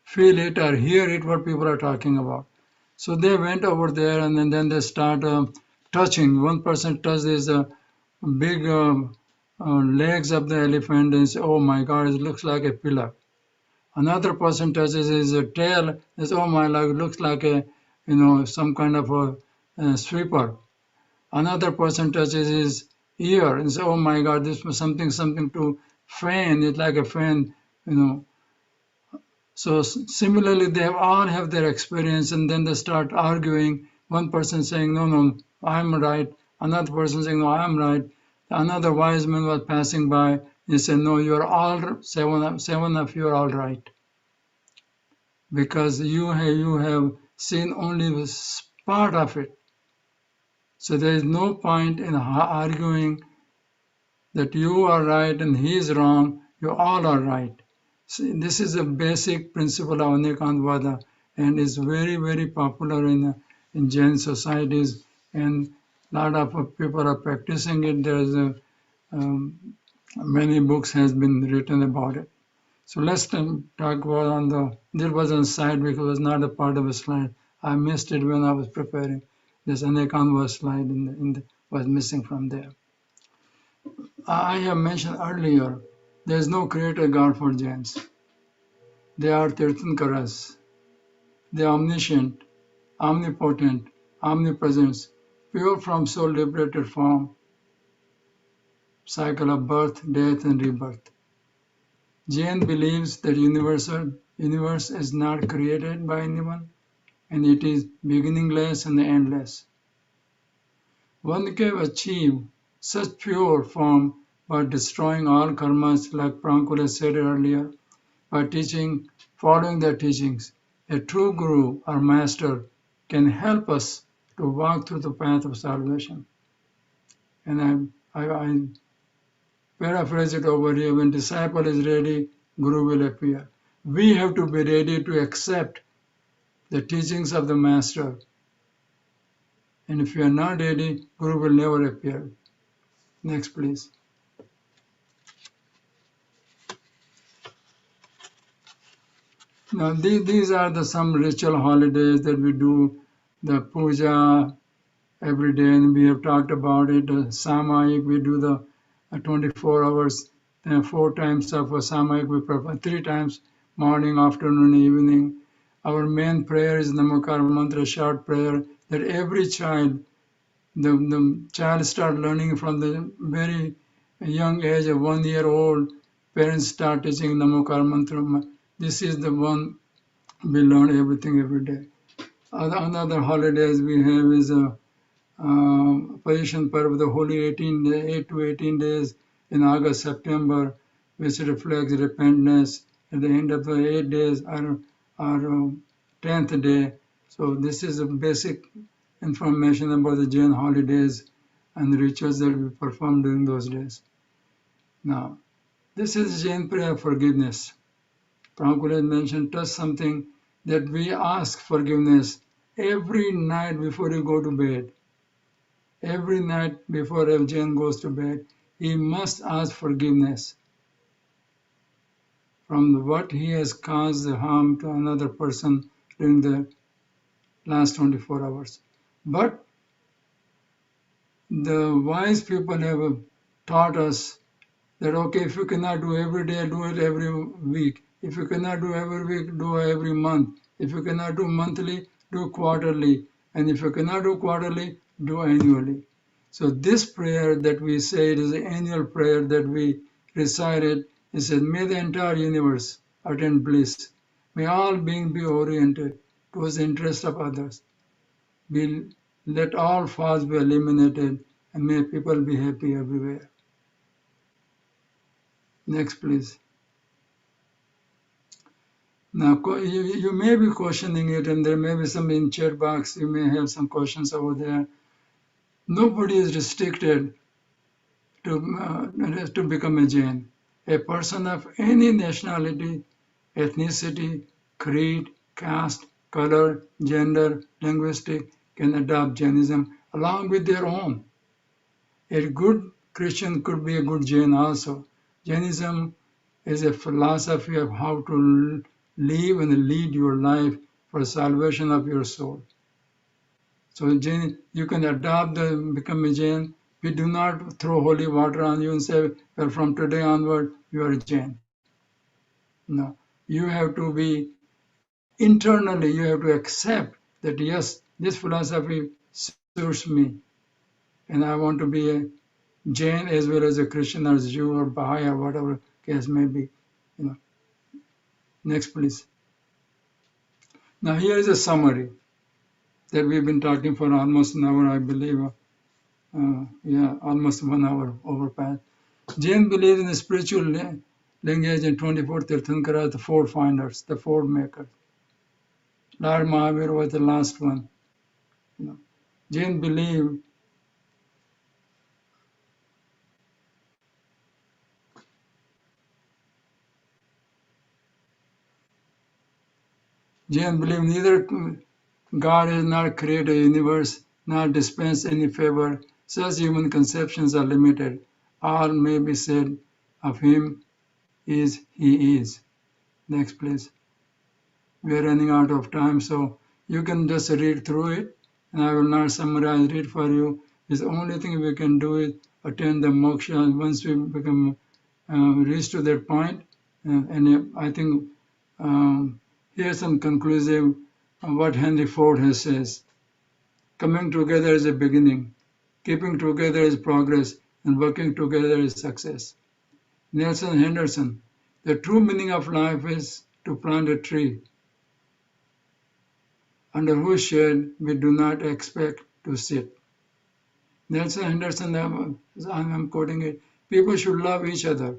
feel it or hear it what people are talking about. So they went over there and then they start touching. One person touched this big legs of the elephant and say, oh my God, it looks like a pillar. Another person touches his tail and says, oh my God, it looks like a some kind of a sweeper. Another person touches his ear and says, oh my God, this was something to fan. It's like a fan, you know. So similarly, they all have their experience, and then they start arguing. One person saying, no, I'm right. Another person saying, no, I'm right. Another wise man was passing by. He said, no, you're all seven of you are all right, because you have seen only this part of it. So there is no point in arguing that you are right and he is wrong. You all are right. So this is a basic principle of Anekantavada, and is very, very popular in Jain societies, and a lot of people are practicing it. There's many books has been written about it. So let's talk about there was a slide because it was not a part of a slide. I missed it when I was preparing. This Anekantavada slide was missing from there. I have mentioned earlier, there is no creator God for Jains. They are Tirthankaras. They are omniscient, omnipotent, omnipresent, pure from soul liberated from cycle of birth, death, and rebirth. Jain believes that universe is not created by anyone, and it is beginningless and endless. One can achieve such pure form by destroying all karmas, like Prankul said earlier, by following their teachings. A true guru or master can help us to walk through the path of salvation. And I paraphrase it over here: when disciple is ready, guru will appear. We have to be ready to accept the teachings of the master. And if you are not ready, guru will never appear. Next, please. Now, these are some ritual holidays that we do, the puja every day, and we have talked about it. Samayik, we do the 24 hours, 4 times of Samayik, we perform 3 times, morning, afternoon, evening. Our main prayer is Namakar Mantra, short prayer, that every child, the child start learning from the very young age of 1 year old. Parents start teaching Namakar Mantra. This is the one we learn everything every day. Another holidays we have is Position Parv, the holy 8 to 18 days in August, September, which reflects repentance. At the end of the 8 days our 10th day. So this is a basic information about the Jain holidays and the rituals that we perform during those days. Now, this is Jain prayer of forgiveness. Prankul has mentioned just something that we ask forgiveness every night before you go to bed. Every night before a Jain goes to bed, he must ask forgiveness from what he has caused the harm to another person during the last 24 hours. But the wise people have taught us that, okay, if you cannot do every day, do it every week. If you cannot do every week, do every month. If you cannot do monthly, do quarterly. And if you cannot do quarterly, do annually. So this prayer that we say, it is the annual prayer that we recited. It says, may the entire universe attain bliss. May all beings be oriented towards the interest of others. Let all faults be eliminated, and may people be happy everywhere. Next, please. Now, you may be questioning it, and there may be some in chat box. You may have some questions over there. Nobody is restricted to become a Jain. A person of any nationality, ethnicity, creed, caste, color, gender, linguistic can adopt Jainism along with their own. A good Christian could be a good Jain also. Jainism is a philosophy of how to live and lead your life for salvation of your soul. So Jain, you can adopt become a Jain. We do not throw holy water on you and say, well, from today onward, you are a Jain. No, you have to be internally, you have to accept that, yes, this philosophy suits me. And I want to be a Jain as well as a Christian or Jew or Baha'i or whatever case may be. Next, please. Now, here is a summary that we've been talking for almost an hour, I believe. Almost 1 hour overpassed. Jain believes in the spiritual lineage in 24 Tirthankara, the four finders, the four makers. Lord Mahavir was the last one. Jain believe neither God has not created a universe, nor dispensed any favor. Such human conceptions are limited. All may be said of him is he is. Next, please. We are running out of time, so you can just read through it, and I will not summarize it for you. It's the only thing we can do is attain the moksha once we become reach to that point. And I think here's some conclusive what Henry Ford has says. Coming together is a beginning. Keeping together is progress, and working together is success. Nelson Henderson, the true meaning of life is to plant a tree under whose shade we do not expect to sit. Nelson Henderson, I'm quoting it, people should love each other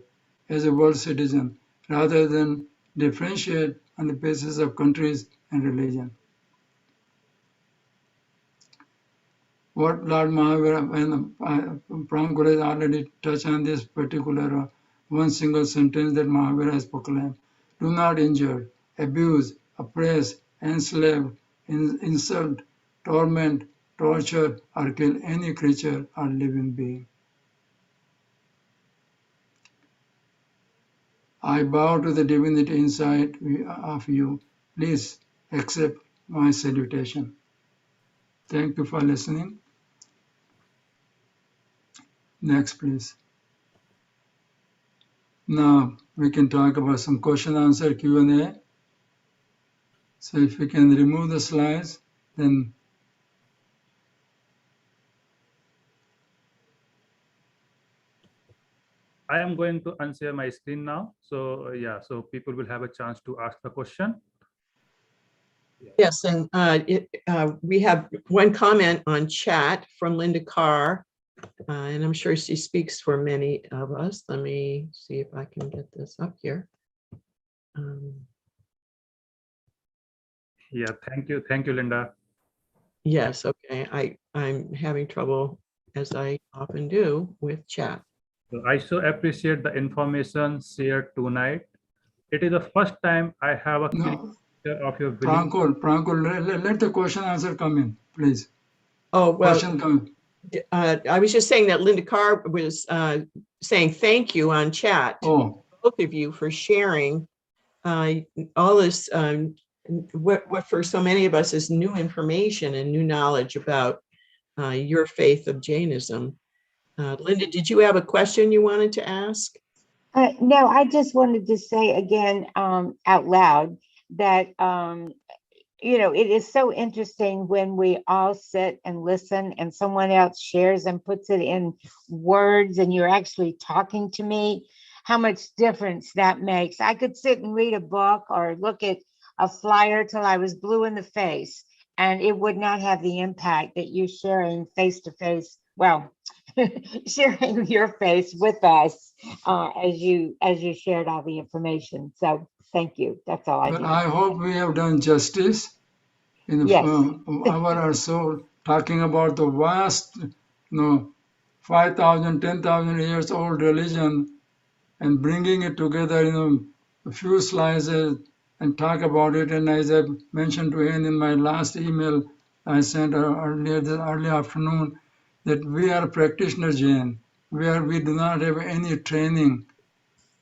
as a world citizen rather than differentiate on the basis of countries and religion. What Lord Mahavir and Prankul has already touched on this particular one single sentence that Mahavir has proclaimed. Do not injure, abuse, oppress, enslave, insult, torment, torture, or kill any creature or living being. I bow to the divinity inside of you. Please accept my salutation. Thank you for listening. Next, please. Now we can talk about some question answer Q&A. So if we can remove the slides, then I am going to unshare my screen now. So so people will have a chance to ask the question. Yes, and we have one comment on chat from Linda Carr, and I'm sure she speaks for many of us. Let me see if I can get this up here. Yeah, thank you, Linda. Yes, okay. I'm having trouble, as I often do, with chat. So I so appreciate the information shared tonight. It is the first time I have a clear picture of your belief. Prankul, let the question answer come in, please. Oh, well, question come in. I was just saying that Linda Carr was saying thank you on chat. Oh, both of you for sharing all this, what for so many of us is new information and new knowledge about your faith of Jainism. Linda, did you have a question you wanted to ask? No, I just wanted to say again out loud that you know, it is so interesting when we all sit and listen and someone else shares and puts it in words and you're actually talking to me, how much difference that makes. I could sit and read a book or look at a flyer till I was blue in the face, and it would not have the impact that you sharing face to face. Well, sharing your face with us as you shared all the information. So thank you. That's all I Well, do. I hope we have done justice in the Yes. hour or so, talking about the vast, 5,000, 10,000 years old religion, and bringing it together in a few slices and talk about it. And as I mentioned to Anne in my last email I sent earlier this early afternoon, that we are practitioners, Jain. We do not have any training.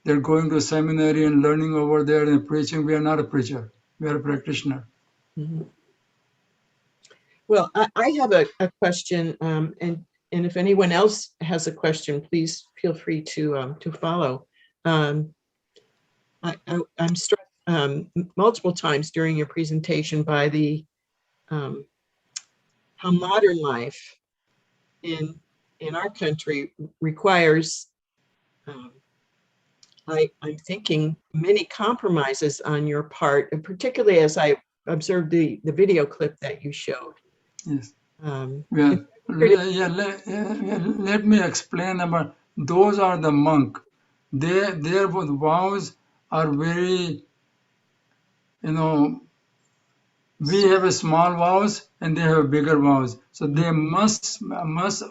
They're going to seminary and learning over there and preaching. We are not a preacher. We are a practitioner. Mhm. Well, I have a question, and if anyone else has a question, please feel free to follow. I'm struck multiple times during your presentation by the how modern life in our country requires. I'm thinking many compromises on your part, and particularly as I observed the video clip that you showed. Yes. Um, Well, let me explain about those are the monk. Their vows are very, we have a small vows and they have bigger vows. So they must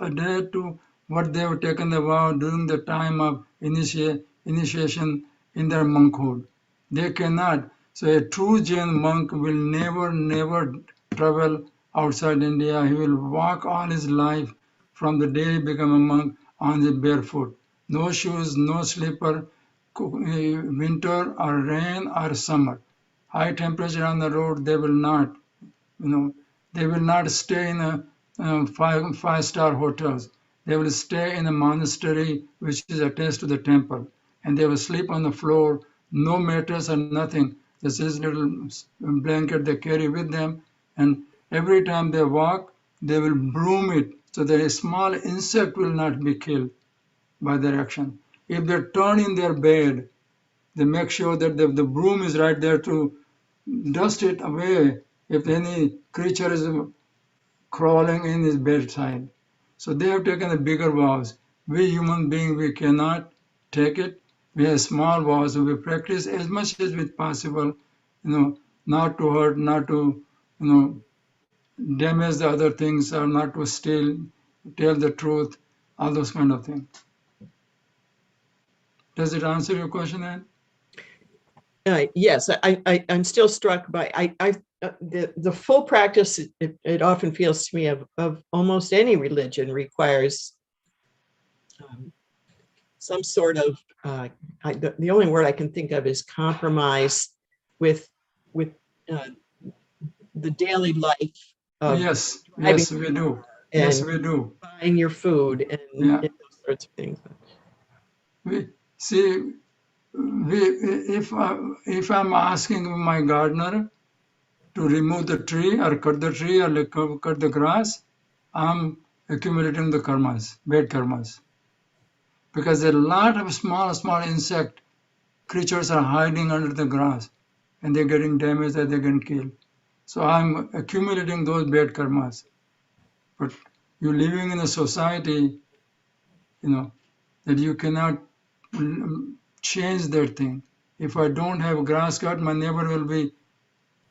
adhere to what they have taken the vow during the time of initiation in their monkhood. They cannot. So a true Jain monk will never travel outside India. He will walk all his life from the day he become a monk on the barefoot. No shoes, no slipper, winter or rain or summer. High temperature on the road, they will not, they will not stay in a five-star hotels. They will stay in a monastery which is attached to the temple, and they will sleep on the floor, no mattress or nothing. Just this little blanket they carry with them, and every time they walk, they will broom it so that a small insect will not be killed by their action. If they turn in their bed, they make sure that the broom is right there to dust it away if any creature is crawling in his bedside. So they have taken the bigger vows. We human beings, we cannot take it. We have small vows, so we practice as much as it's possible, not to hurt, not to, damage the other things, or not to steal, tell the truth, all those kind of things. Does it answer your question, Anne? Yes, I'm still struck by the full practice. It often feels to me of almost any religion requires some sort of the only word I can think of is compromise with the daily life of Yes, driving yes, we do. and Yes, we do. buying your food and, Yeah. and those sorts of things. We see, if I'm asking my gardener to remove the tree or cut the tree or cut the grass, I'm accumulating the karmas, bad karmas, because a lot of small insect creatures are hiding under the grass, and they're getting damaged and they're getting killed. So I'm accumulating those bad karmas. But you're living in a society, that you cannot change that thing. If I don't have grass cut, my neighbor will be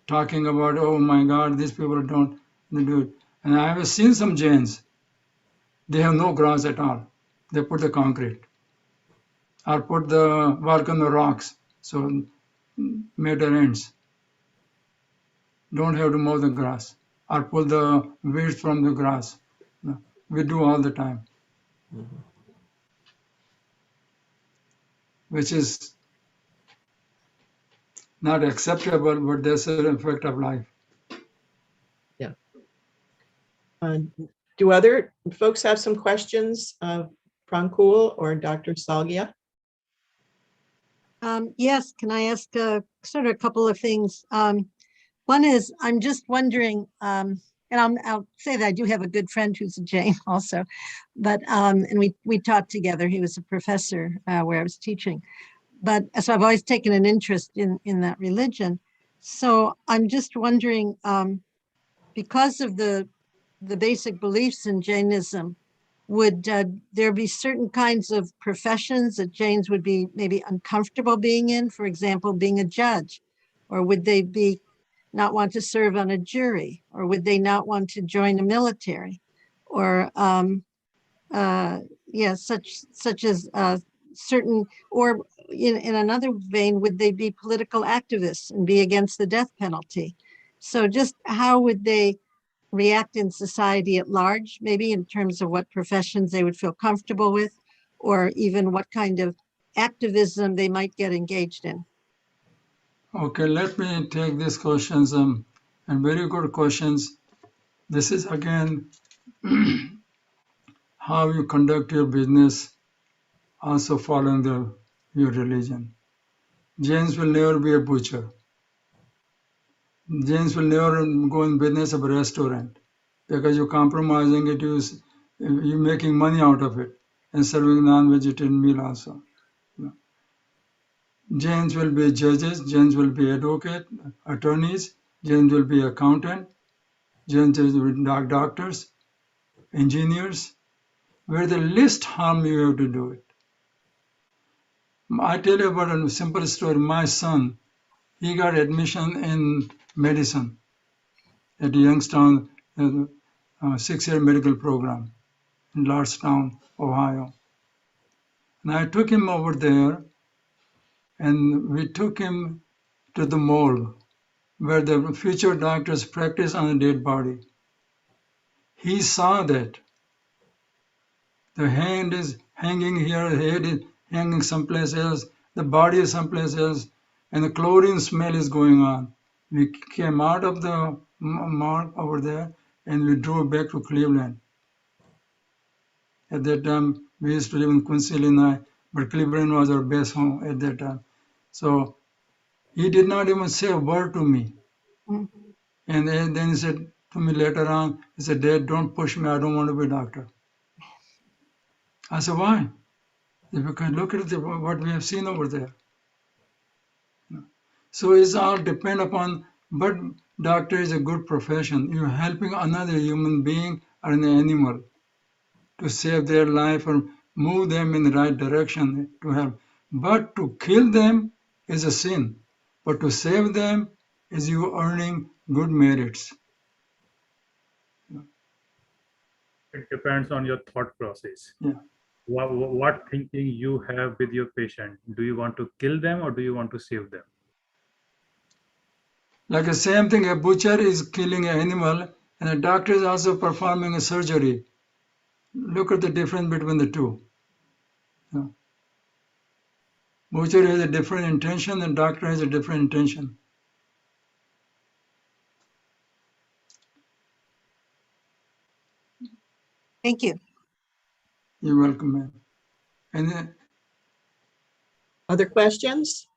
talking about, oh my God, these people don't do it. And I have seen some Jains, they have no grass at all. They put the concrete or put the work on the rocks. So matter ends. Don't have to mow the grass or pull the weeds from the grass. No, we do all the time, which is not acceptable, but that's an effect of life. Yeah. Do other folks have some questions of Prankul or Dr. Salgia? Yes, can I ask sort of a couple of things? One is, I'm just wondering, and I'll say that I do have a good friend who's a Jain also, but, and we taught together. He was a professor where I was teaching. But so I've always taken an interest in that religion. So I'm just wondering, because of the basic beliefs in Jainism, would there be certain kinds of professions that Jains would be maybe uncomfortable being in? For example, being a judge, or would they be not want to serve on a jury, or would they not want to join the military, or such as certain, or in another vein, would they be political activists and be against the death penalty? So just how would they react in society at large, maybe in terms of what professions they would feel comfortable with, or even what kind of activism they might get engaged in? Okay, let me take these questions, and very good questions. This is again how you conduct your business, also following your religion. Jains will never be a butcher. Jains will never go in business of a restaurant, because you're compromising it, you're making money out of it and serving non-vegetarian meal also. Jains will be judges, Jains will be attorneys, Jains will be accountant, Jains will be doctors, engineers. Where the least harm you have to do it. I tell you about a simple story. My son, he got admission in medicine at Youngstown 6-year medical program in Lordstown, Ohio. And I took him over there, and we took him to the morgue where the future doctors practice on a dead body. He saw that the hand is hanging here, the head is hanging someplace else, the body is someplace else, and the chlorine smell is going on. We came out of the morgue over there, and we drove back to Cleveland. At that time, we used to live in Quincy, Illinois, but Cleveland was our best home at that time. So he did not even say a word to me. Mm. And then he said to me later on, he said, "Dad, don't push me. I don't want to be a doctor." I said, "Why?" Because look at what we have seen over there. So it's all depend upon, but doctor is a good profession. You're helping another human being or an animal to save their life or move them in the right direction to help. But to kill them is a sin. But to save them is you earning good merits. It depends on your thought process. Yeah. What thinking you have with your patient. Do you want to kill them or do you want to save them? Like the same thing, a butcher is killing an animal and a doctor is also performing a surgery. Look at the difference between the two. Yeah. Butcher has a different intention and doctor has a different intention. Thank you. You're welcome, man. And then, Other questions?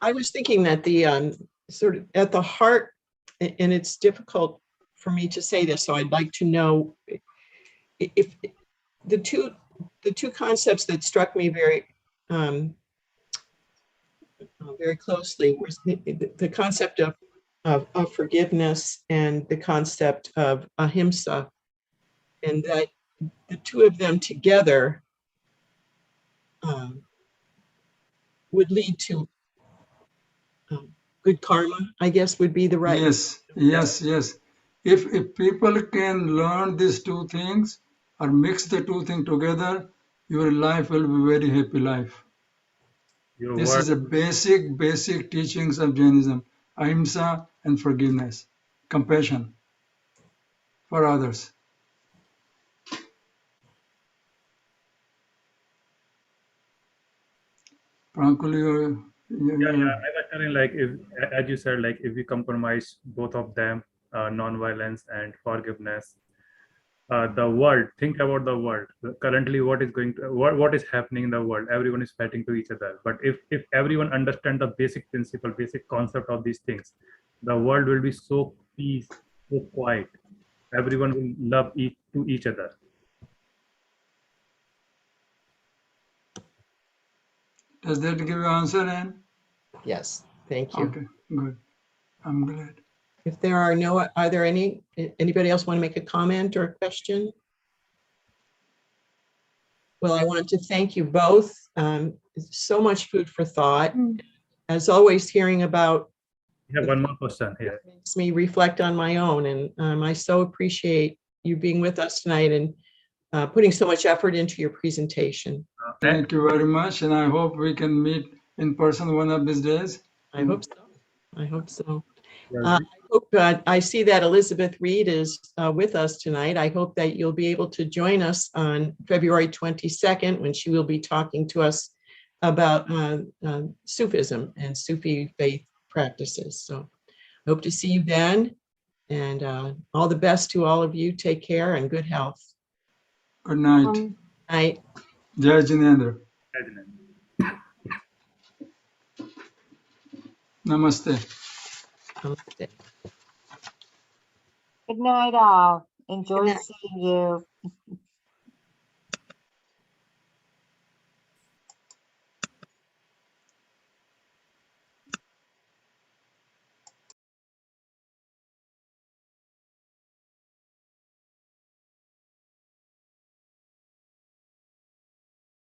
I was thinking that the sort of at the heart, and it's difficult for me to say this, so I'd like to know if the two concepts that struck me very closely was the concept of forgiveness and the concept of ahimsa, and that the two of them together would lead to good karma, I guess would be the right. yes. If people can learn these two things or mix the two things together, your life will be very happy life. Your This word, is a basic teachings of Jainism: ahimsa and forgiveness, compassion for others. Prankul, I was telling, like, if, as you said, like if we compromise both of them, non-violence and forgiveness, the world. Think about the world. Currently, what is going to what is happening in the world? Everyone is fighting to each other. But if everyone understand the basic principle, basic concept of these things, the world will be so peace, so quiet. Everyone will love each other. Does that give you answer, Anne? Yes, thank you. Okay, good. I'm glad. If there are there anybody else want to make a comment or a question? Well, I want to thank you both. So much food for thought. As always, hearing about We have one more question here. makes me reflect on my own, and I so appreciate you being with us tonight and putting so much effort into your presentation. Thank you very much, and I hope we can meet in person one of these days. I hope so. I hope so. Yeah, I hope I see that Elizabeth Reed is with us tonight. I hope that you'll be able to join us on February 22nd when she will be talking to us about Sufism and Sufi faith practices. So I hope to see you then, and all the best to all of you. Take care and good health. Good night. Night. Jai Jinendra. Namaste. Namaste. Good night, all. Enjoy night. seeing you.